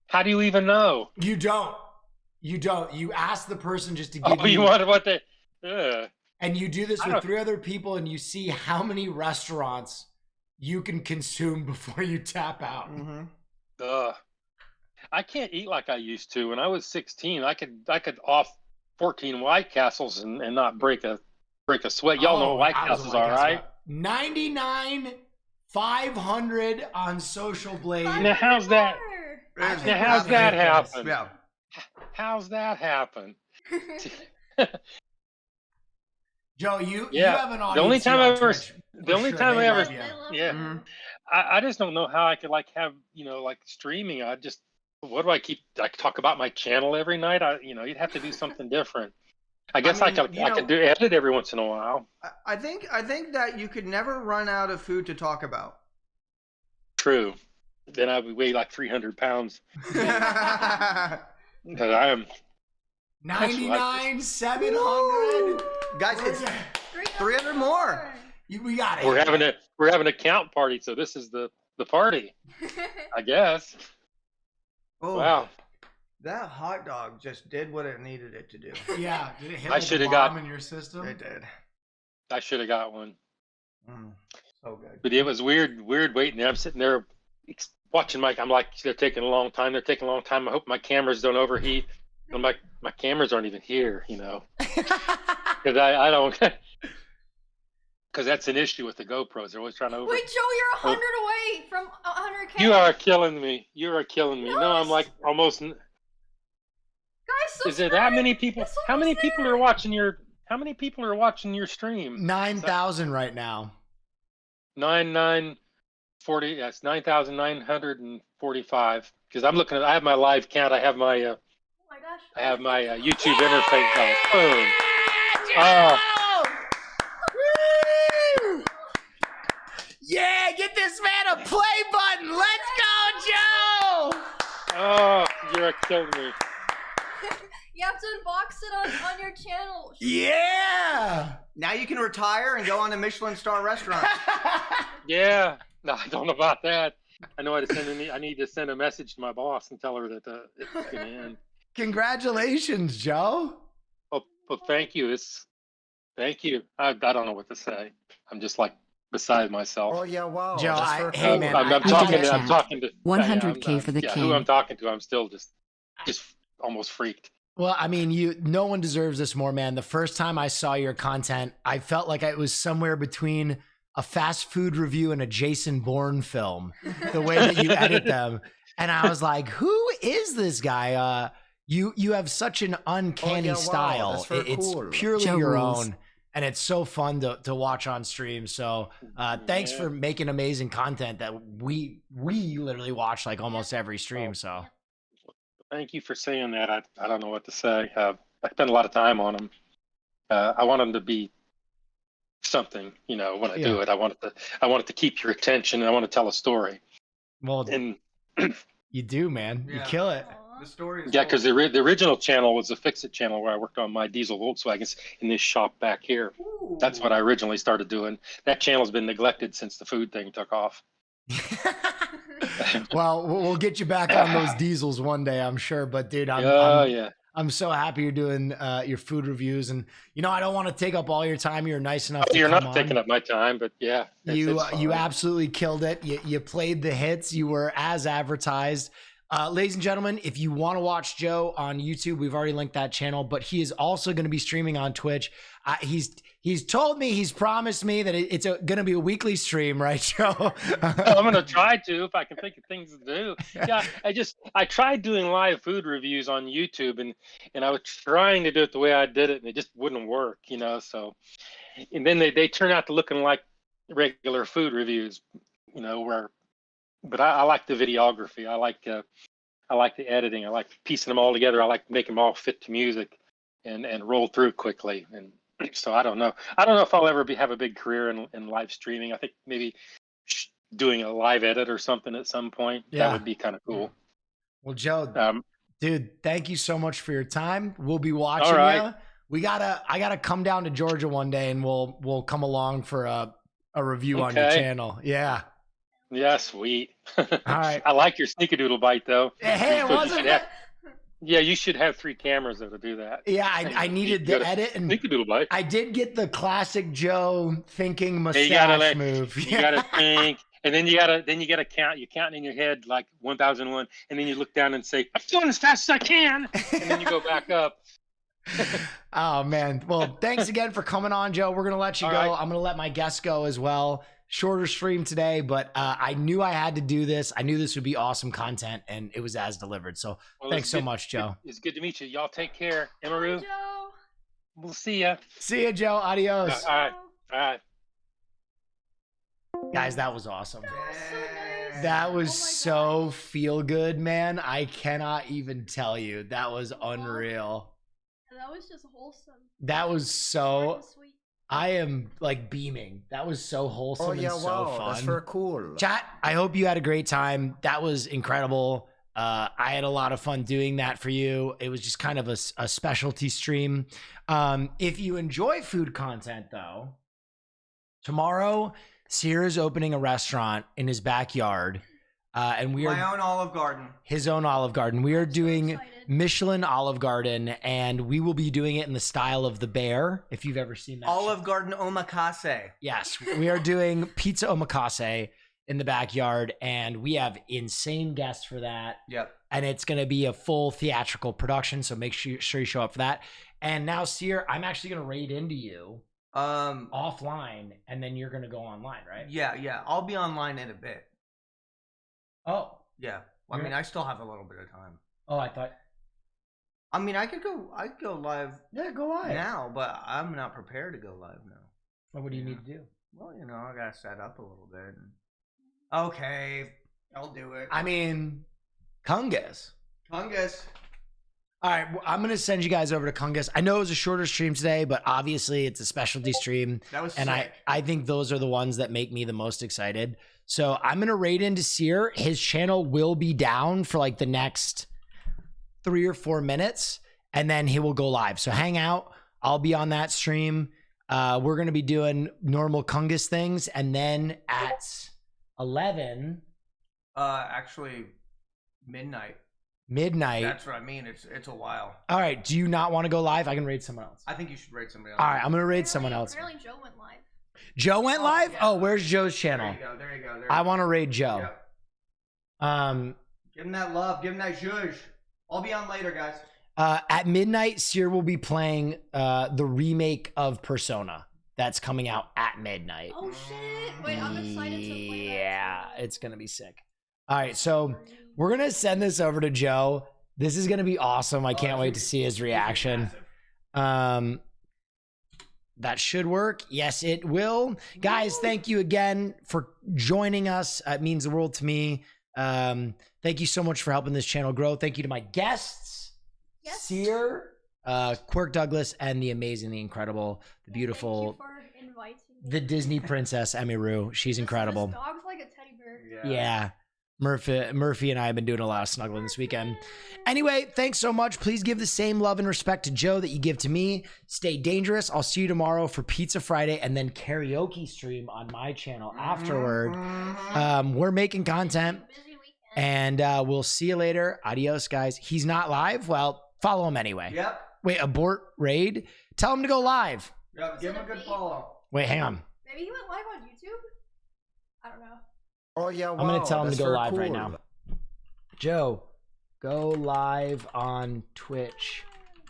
[SPEAKER 5] How do you even know?
[SPEAKER 1] You don't. You ask the person just to give
[SPEAKER 5] Oh, you want what they?
[SPEAKER 1] And you do this
[SPEAKER 5] I
[SPEAKER 1] with
[SPEAKER 5] don't-
[SPEAKER 1] 3 other people, and you see how many restaurants you can consume before you tap out.
[SPEAKER 5] I can't eat like I used to. When I was 16, I could off 14 White Castles and not break a sweat. Y'all know what White
[SPEAKER 1] I was a
[SPEAKER 5] Castles
[SPEAKER 1] White
[SPEAKER 5] are,
[SPEAKER 1] Castle
[SPEAKER 5] right?
[SPEAKER 1] guy. 99, 500 on Social Blade.
[SPEAKER 5] Now how's that? Now how's that happen?
[SPEAKER 3] Yeah.
[SPEAKER 5] How's that happen?
[SPEAKER 1] Joe, you
[SPEAKER 5] Yeah.
[SPEAKER 1] have an audience.
[SPEAKER 5] The only time
[SPEAKER 1] here
[SPEAKER 5] I
[SPEAKER 1] on
[SPEAKER 5] ever,
[SPEAKER 1] Twitch,
[SPEAKER 5] the
[SPEAKER 1] for
[SPEAKER 5] only
[SPEAKER 1] sure.
[SPEAKER 5] time
[SPEAKER 1] They
[SPEAKER 5] I ever,
[SPEAKER 1] love you.
[SPEAKER 4] They love
[SPEAKER 5] yeah.
[SPEAKER 4] you.
[SPEAKER 5] I just don't know how I could have streaming. What do I keep? I talk about my channel every night. You'd have to do something different. I guess I
[SPEAKER 3] mean,
[SPEAKER 5] could do edit every once in a while.
[SPEAKER 3] I think that you could never run out of food to talk about.
[SPEAKER 5] True. Then I would weigh like 300 pounds.
[SPEAKER 3] Guys,
[SPEAKER 5] Because I am.
[SPEAKER 1] 99, 700.
[SPEAKER 3] it's 300 more.
[SPEAKER 1] We got it.
[SPEAKER 5] We're having a count party, so this is the party, I guess.
[SPEAKER 3] Oh,
[SPEAKER 5] Wow.
[SPEAKER 3] That hot dog just did what it needed it to do.
[SPEAKER 1] Yeah. Did it hit
[SPEAKER 5] I
[SPEAKER 1] like a
[SPEAKER 5] should've
[SPEAKER 1] bomb
[SPEAKER 5] got-
[SPEAKER 1] in your system?
[SPEAKER 3] It did.
[SPEAKER 5] I should have got one.
[SPEAKER 3] So good.
[SPEAKER 5] But it was weird waiting there. I'm sitting there watching I'm like, they're taking a long time. I hope my cameras don't overheat. I'm like, my cameras aren't even here, Because I don't, because that's an issue with the GoPros. They're always trying to
[SPEAKER 4] Wait, Joe, you're 100 away from 100K.
[SPEAKER 5] You are killing me. No,
[SPEAKER 4] No,
[SPEAKER 5] I'm like almost.
[SPEAKER 4] Guys,
[SPEAKER 5] Is there that many people?
[SPEAKER 4] It's
[SPEAKER 5] How many
[SPEAKER 4] almost
[SPEAKER 5] people
[SPEAKER 4] there.
[SPEAKER 5] are watching your? How many people are watching your stream?
[SPEAKER 1] 9,000 right now.
[SPEAKER 5] 9,940. That's 9,945. Because I'm looking at. I have my live count. I have my.
[SPEAKER 4] Oh my god,
[SPEAKER 5] I have my YouTube interface. Boom.
[SPEAKER 1] Joe! Woo! Yeah, get this man a play button. Let's go, Joe!
[SPEAKER 5] Oh, you're killing me.
[SPEAKER 4] You have to unbox it on your channel.
[SPEAKER 1] Yeah.
[SPEAKER 3] Now you can retire and go on a Michelin star restaurant.
[SPEAKER 5] Yeah. No, I don't know about that. I know I need to send a message to my boss and tell her that it's going to end.
[SPEAKER 1] Congratulations, Joe.
[SPEAKER 5] Well, thank you. Thank you. I don't know what to say. I'm just like beside myself.
[SPEAKER 6] Oh yeah, wow.
[SPEAKER 1] Joe,
[SPEAKER 6] Hey
[SPEAKER 1] man,
[SPEAKER 5] I'm
[SPEAKER 7] Look at
[SPEAKER 5] talking
[SPEAKER 7] that
[SPEAKER 5] to
[SPEAKER 7] 100K for the
[SPEAKER 5] who
[SPEAKER 7] king.
[SPEAKER 5] I'm talking to. I'm still just almost freaked.
[SPEAKER 1] Well, I mean, no one deserves this more, man. The first time I saw your content, I felt like it was somewhere between a fast food review and a Jason Bourne film, the way that you edit them. And I was like, who is this guy? You have such an uncanny style. It's
[SPEAKER 6] cool.
[SPEAKER 1] purely
[SPEAKER 7] Joe
[SPEAKER 1] your
[SPEAKER 7] rules.
[SPEAKER 1] own. And it's so fun to watch on stream. So thanks for making amazing content that we literally watch like almost every stream. So
[SPEAKER 5] Thank you for saying that. I don't know what to say. I spend a lot of time on them. I want them to be something, when I do it. I want it to keep your attention, and I want to tell a story.
[SPEAKER 1] well,
[SPEAKER 5] And
[SPEAKER 1] you do, man. You
[SPEAKER 3] Yeah.
[SPEAKER 1] kill it.
[SPEAKER 3] The story is
[SPEAKER 5] yeah, because the original channel was a Fix It channel where I worked on my diesel Volkswagens in this shop back here. That's what I originally started doing. That channel's been neglected since the food thing took off.
[SPEAKER 1] Well, we'll get you back on those diesels one day, I'm sure. But dude,
[SPEAKER 5] Yeah.
[SPEAKER 1] I'm so happy you're doing your food reviews, and I don't want to take up all your time. You're nice enough.
[SPEAKER 5] You're
[SPEAKER 1] come
[SPEAKER 5] not
[SPEAKER 1] on.
[SPEAKER 5] taking up my time, but yeah,
[SPEAKER 1] You
[SPEAKER 5] it's
[SPEAKER 1] you
[SPEAKER 5] fine.
[SPEAKER 1] absolutely killed it. You played the hits. You were as advertised. Ladies and gentlemen, if you want to watch Joe on YouTube, we've already linked that channel, but he is also going to be streaming on Twitch. He's told me, he's promised me that it's going to be a weekly stream, right, Joe?
[SPEAKER 5] I'm gonna try to if I can think of things to do. Yeah, I tried doing live food reviews on YouTube, and I was trying to do it the way I did it, and it just wouldn't work, So, and then they turn out to looking like regular food reviews, where. But I like the videography. I like the editing. I like piecing them all together. I like making them all fit to music, and roll through quickly. And so I don't know. I don't know if I'll ever have a big career in live streaming. I think maybe doing a live edit or something at some point.
[SPEAKER 1] Yeah.
[SPEAKER 5] That would be kind of cool.
[SPEAKER 1] Well, Joe, dude, thank you so much for your time. We'll be watching
[SPEAKER 5] All right.
[SPEAKER 1] you. I gotta come down to Georgia one day, and we'll come along for a review on your
[SPEAKER 5] Okay.
[SPEAKER 1] channel. Yeah.
[SPEAKER 5] Yeah, sweet.
[SPEAKER 1] All right.
[SPEAKER 5] I like your sneakadoodle bite though.
[SPEAKER 1] Hey, it wasn't.
[SPEAKER 5] Yeah, you should have 3 cameras that'll do that.
[SPEAKER 1] Yeah, I needed the edit, and
[SPEAKER 5] Sneakadoodle bite.
[SPEAKER 1] I did get the classic Joe thinking
[SPEAKER 5] Yeah, you gotta
[SPEAKER 1] mustache move.
[SPEAKER 5] You gotta think, and then you gotta count. You count in your head like 1001, and then you look down and say, "I'm doing as fast as I can," and then you go back up.
[SPEAKER 1] Oh man. Well, thanks again for coming on, Joe. We're gonna let you
[SPEAKER 5] All
[SPEAKER 1] go.
[SPEAKER 5] right.
[SPEAKER 1] I'm gonna let my guests go as well. Shorter stream today, but I knew I had to do this. I knew this would be awesome content, and it was as delivered. So
[SPEAKER 5] Well,
[SPEAKER 1] thanks
[SPEAKER 5] it's
[SPEAKER 1] so
[SPEAKER 5] good-
[SPEAKER 1] much, Joe.
[SPEAKER 5] It's good to meet you. Y'all take care,
[SPEAKER 4] Bye,
[SPEAKER 5] Emiru.
[SPEAKER 4] Joe.
[SPEAKER 5] We'll see ya.
[SPEAKER 1] See you, Joe. Adios.
[SPEAKER 5] All right. All right.
[SPEAKER 1] Guys, that was awesome.
[SPEAKER 4] That was so nice.
[SPEAKER 1] That was
[SPEAKER 4] Oh my
[SPEAKER 1] so
[SPEAKER 4] gosh.
[SPEAKER 1] feel good, man. I cannot even tell you. That was unreal.
[SPEAKER 4] That was just wholesome.
[SPEAKER 1] That was
[SPEAKER 4] Short
[SPEAKER 1] so.
[SPEAKER 4] and sweet.
[SPEAKER 1] I am like beaming. That was so wholesome and so fun.
[SPEAKER 6] That's very cool.
[SPEAKER 1] Chat, I hope you had a great time. That was incredible. I had a lot of fun doing that for you. It was just kind of a specialty stream. If you enjoy food content, though, tomorrow, Sierra's opening a restaurant in his backyard. And we
[SPEAKER 3] My
[SPEAKER 1] are
[SPEAKER 3] own Olive Garden.
[SPEAKER 1] his own Olive Garden. We are
[SPEAKER 4] I'm so
[SPEAKER 1] doing
[SPEAKER 4] excited.
[SPEAKER 1] Michelin Olive Garden, and we will be doing it in the style of the bear. If you've ever seen that,
[SPEAKER 3] Olive Garden omakase.
[SPEAKER 1] yes, we are doing pizza omakase in the backyard, and we have insane guests for that.
[SPEAKER 3] Yep.
[SPEAKER 1] And it's going to be a full theatrical production, so make sure you show up for that. And now, Sierra, I'm actually going to raid into you offline, and then you're going to go online, right?
[SPEAKER 3] Yeah. I'll be online in a bit.
[SPEAKER 1] Oh,
[SPEAKER 3] Yeah. I mean, I still have a little bit of time.
[SPEAKER 1] oh, I thought.
[SPEAKER 3] I mean, I'd go live
[SPEAKER 1] Yeah, go live.
[SPEAKER 3] now, but I'm not prepared to go live now.
[SPEAKER 1] Well, what do you need to do?
[SPEAKER 3] Well, I gotta set up a little bit. Okay, I'll do it.
[SPEAKER 1] I mean, Kungas.
[SPEAKER 3] Tungus.
[SPEAKER 1] All right, well, I'm gonna send you guys over to Kungus. I know it was a shorter stream today, but obviously it's a specialty stream,
[SPEAKER 3] That was
[SPEAKER 1] and
[SPEAKER 3] sick.
[SPEAKER 1] I think those are the ones that make me the most excited. So I'm gonna raid into Seer. His channel will be down for like the next 3 or 4 minutes, and then he will go live. So hang out. I'll be on that stream. We're gonna be doing normal Kungus things, and then at 11
[SPEAKER 3] Actually, midnight.
[SPEAKER 1] midnight.
[SPEAKER 3] That's what I mean. It's a while.
[SPEAKER 1] All right. Do you not want to go live? I can raid someone else.
[SPEAKER 3] I think you should rate somebody else.
[SPEAKER 1] All right, I'm gonna raid someone else.
[SPEAKER 4] Apparently Joe went live.
[SPEAKER 1] Joe went live?
[SPEAKER 3] yeah.
[SPEAKER 1] Oh, where's Joe's
[SPEAKER 3] There
[SPEAKER 1] channel?
[SPEAKER 3] you go. There you go. There you
[SPEAKER 1] I
[SPEAKER 3] go.
[SPEAKER 1] want to raid Joe.
[SPEAKER 3] Yep. Give him that love. Give him that zhuzh. I'll be on later, guys.
[SPEAKER 1] At midnight, Seer will be playing the remake of Persona. That's coming out at midnight.
[SPEAKER 4] Oh shit! Wait, I'm excited to play that.
[SPEAKER 1] Yeah, it's gonna be sick. All right, so we're gonna send this over to Joe. This is gonna be awesome. I can't wait to see his reaction. That should work. Yes, it will. Guys, thank you again for joining us. It means the world to me. Thank you so much for helping this channel grow. Thank you to my guests,
[SPEAKER 4] Yes.
[SPEAKER 1] Seer, Quirk Douglas, and the amazing, the incredible, the beautiful,
[SPEAKER 4] Thank you for inviting me.
[SPEAKER 1] the Disney princess Emiru. She's incredible.
[SPEAKER 4] This dog's like a teddy bear.
[SPEAKER 1] Yeah. Murphy and I have been doing a lot of snuggling this weekend. Anyway, thanks so much. Please give the same love and respect to Joe that you give to me. Stay dangerous. I'll see you tomorrow for Pizza Friday and then karaoke stream on my channel afterward. We're making content,
[SPEAKER 4] Busy weekend.
[SPEAKER 1] and we'll see you later. Adios, guys. He's not live? Well, follow him anyway.
[SPEAKER 3] Yep.
[SPEAKER 1] Wait, abort raid? Tell him to go live.
[SPEAKER 3] Yep. Give him a good follow.
[SPEAKER 1] Wait, hang on.
[SPEAKER 4] Maybe he went live on YouTube? I don't know.
[SPEAKER 6] Oh yeah,
[SPEAKER 1] I'm going to tell him to go live right now. Joe, go live on Twitch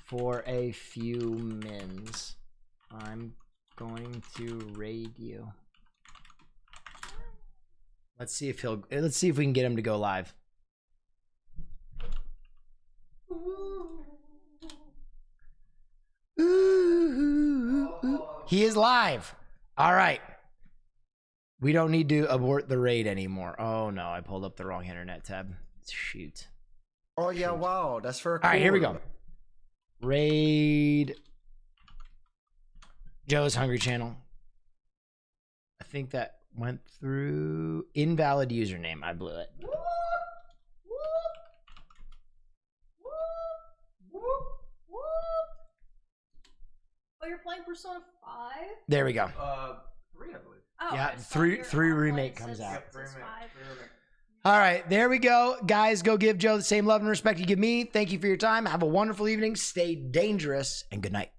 [SPEAKER 1] for a few mins. I'm going to raid you. Let's see if we can get him to go live. He is live. All right. We don't need to abort the raid anymore. Oh no, I pulled up the wrong internet tab. Shoot.
[SPEAKER 6] Oh yeah, wow, that's for.
[SPEAKER 1] All right, here we go. Raid Joe's Hungry Channel. I think that went through. Invalid username. I blew it.
[SPEAKER 4] Oh, you're playing Persona 5?
[SPEAKER 1] There we go.
[SPEAKER 3] 3, I believe.
[SPEAKER 4] Oh,
[SPEAKER 1] Yeah,
[SPEAKER 4] I saw
[SPEAKER 1] three
[SPEAKER 4] your
[SPEAKER 1] remake
[SPEAKER 4] outline
[SPEAKER 1] comes
[SPEAKER 4] says-
[SPEAKER 1] out.
[SPEAKER 3] Yep,
[SPEAKER 4] says
[SPEAKER 3] remake.
[SPEAKER 4] 5.
[SPEAKER 1] All right, there we go. Guys, go give Joe the same love and respect you give me. Thank you for your time. Have a wonderful evening. Stay dangerous, and good night.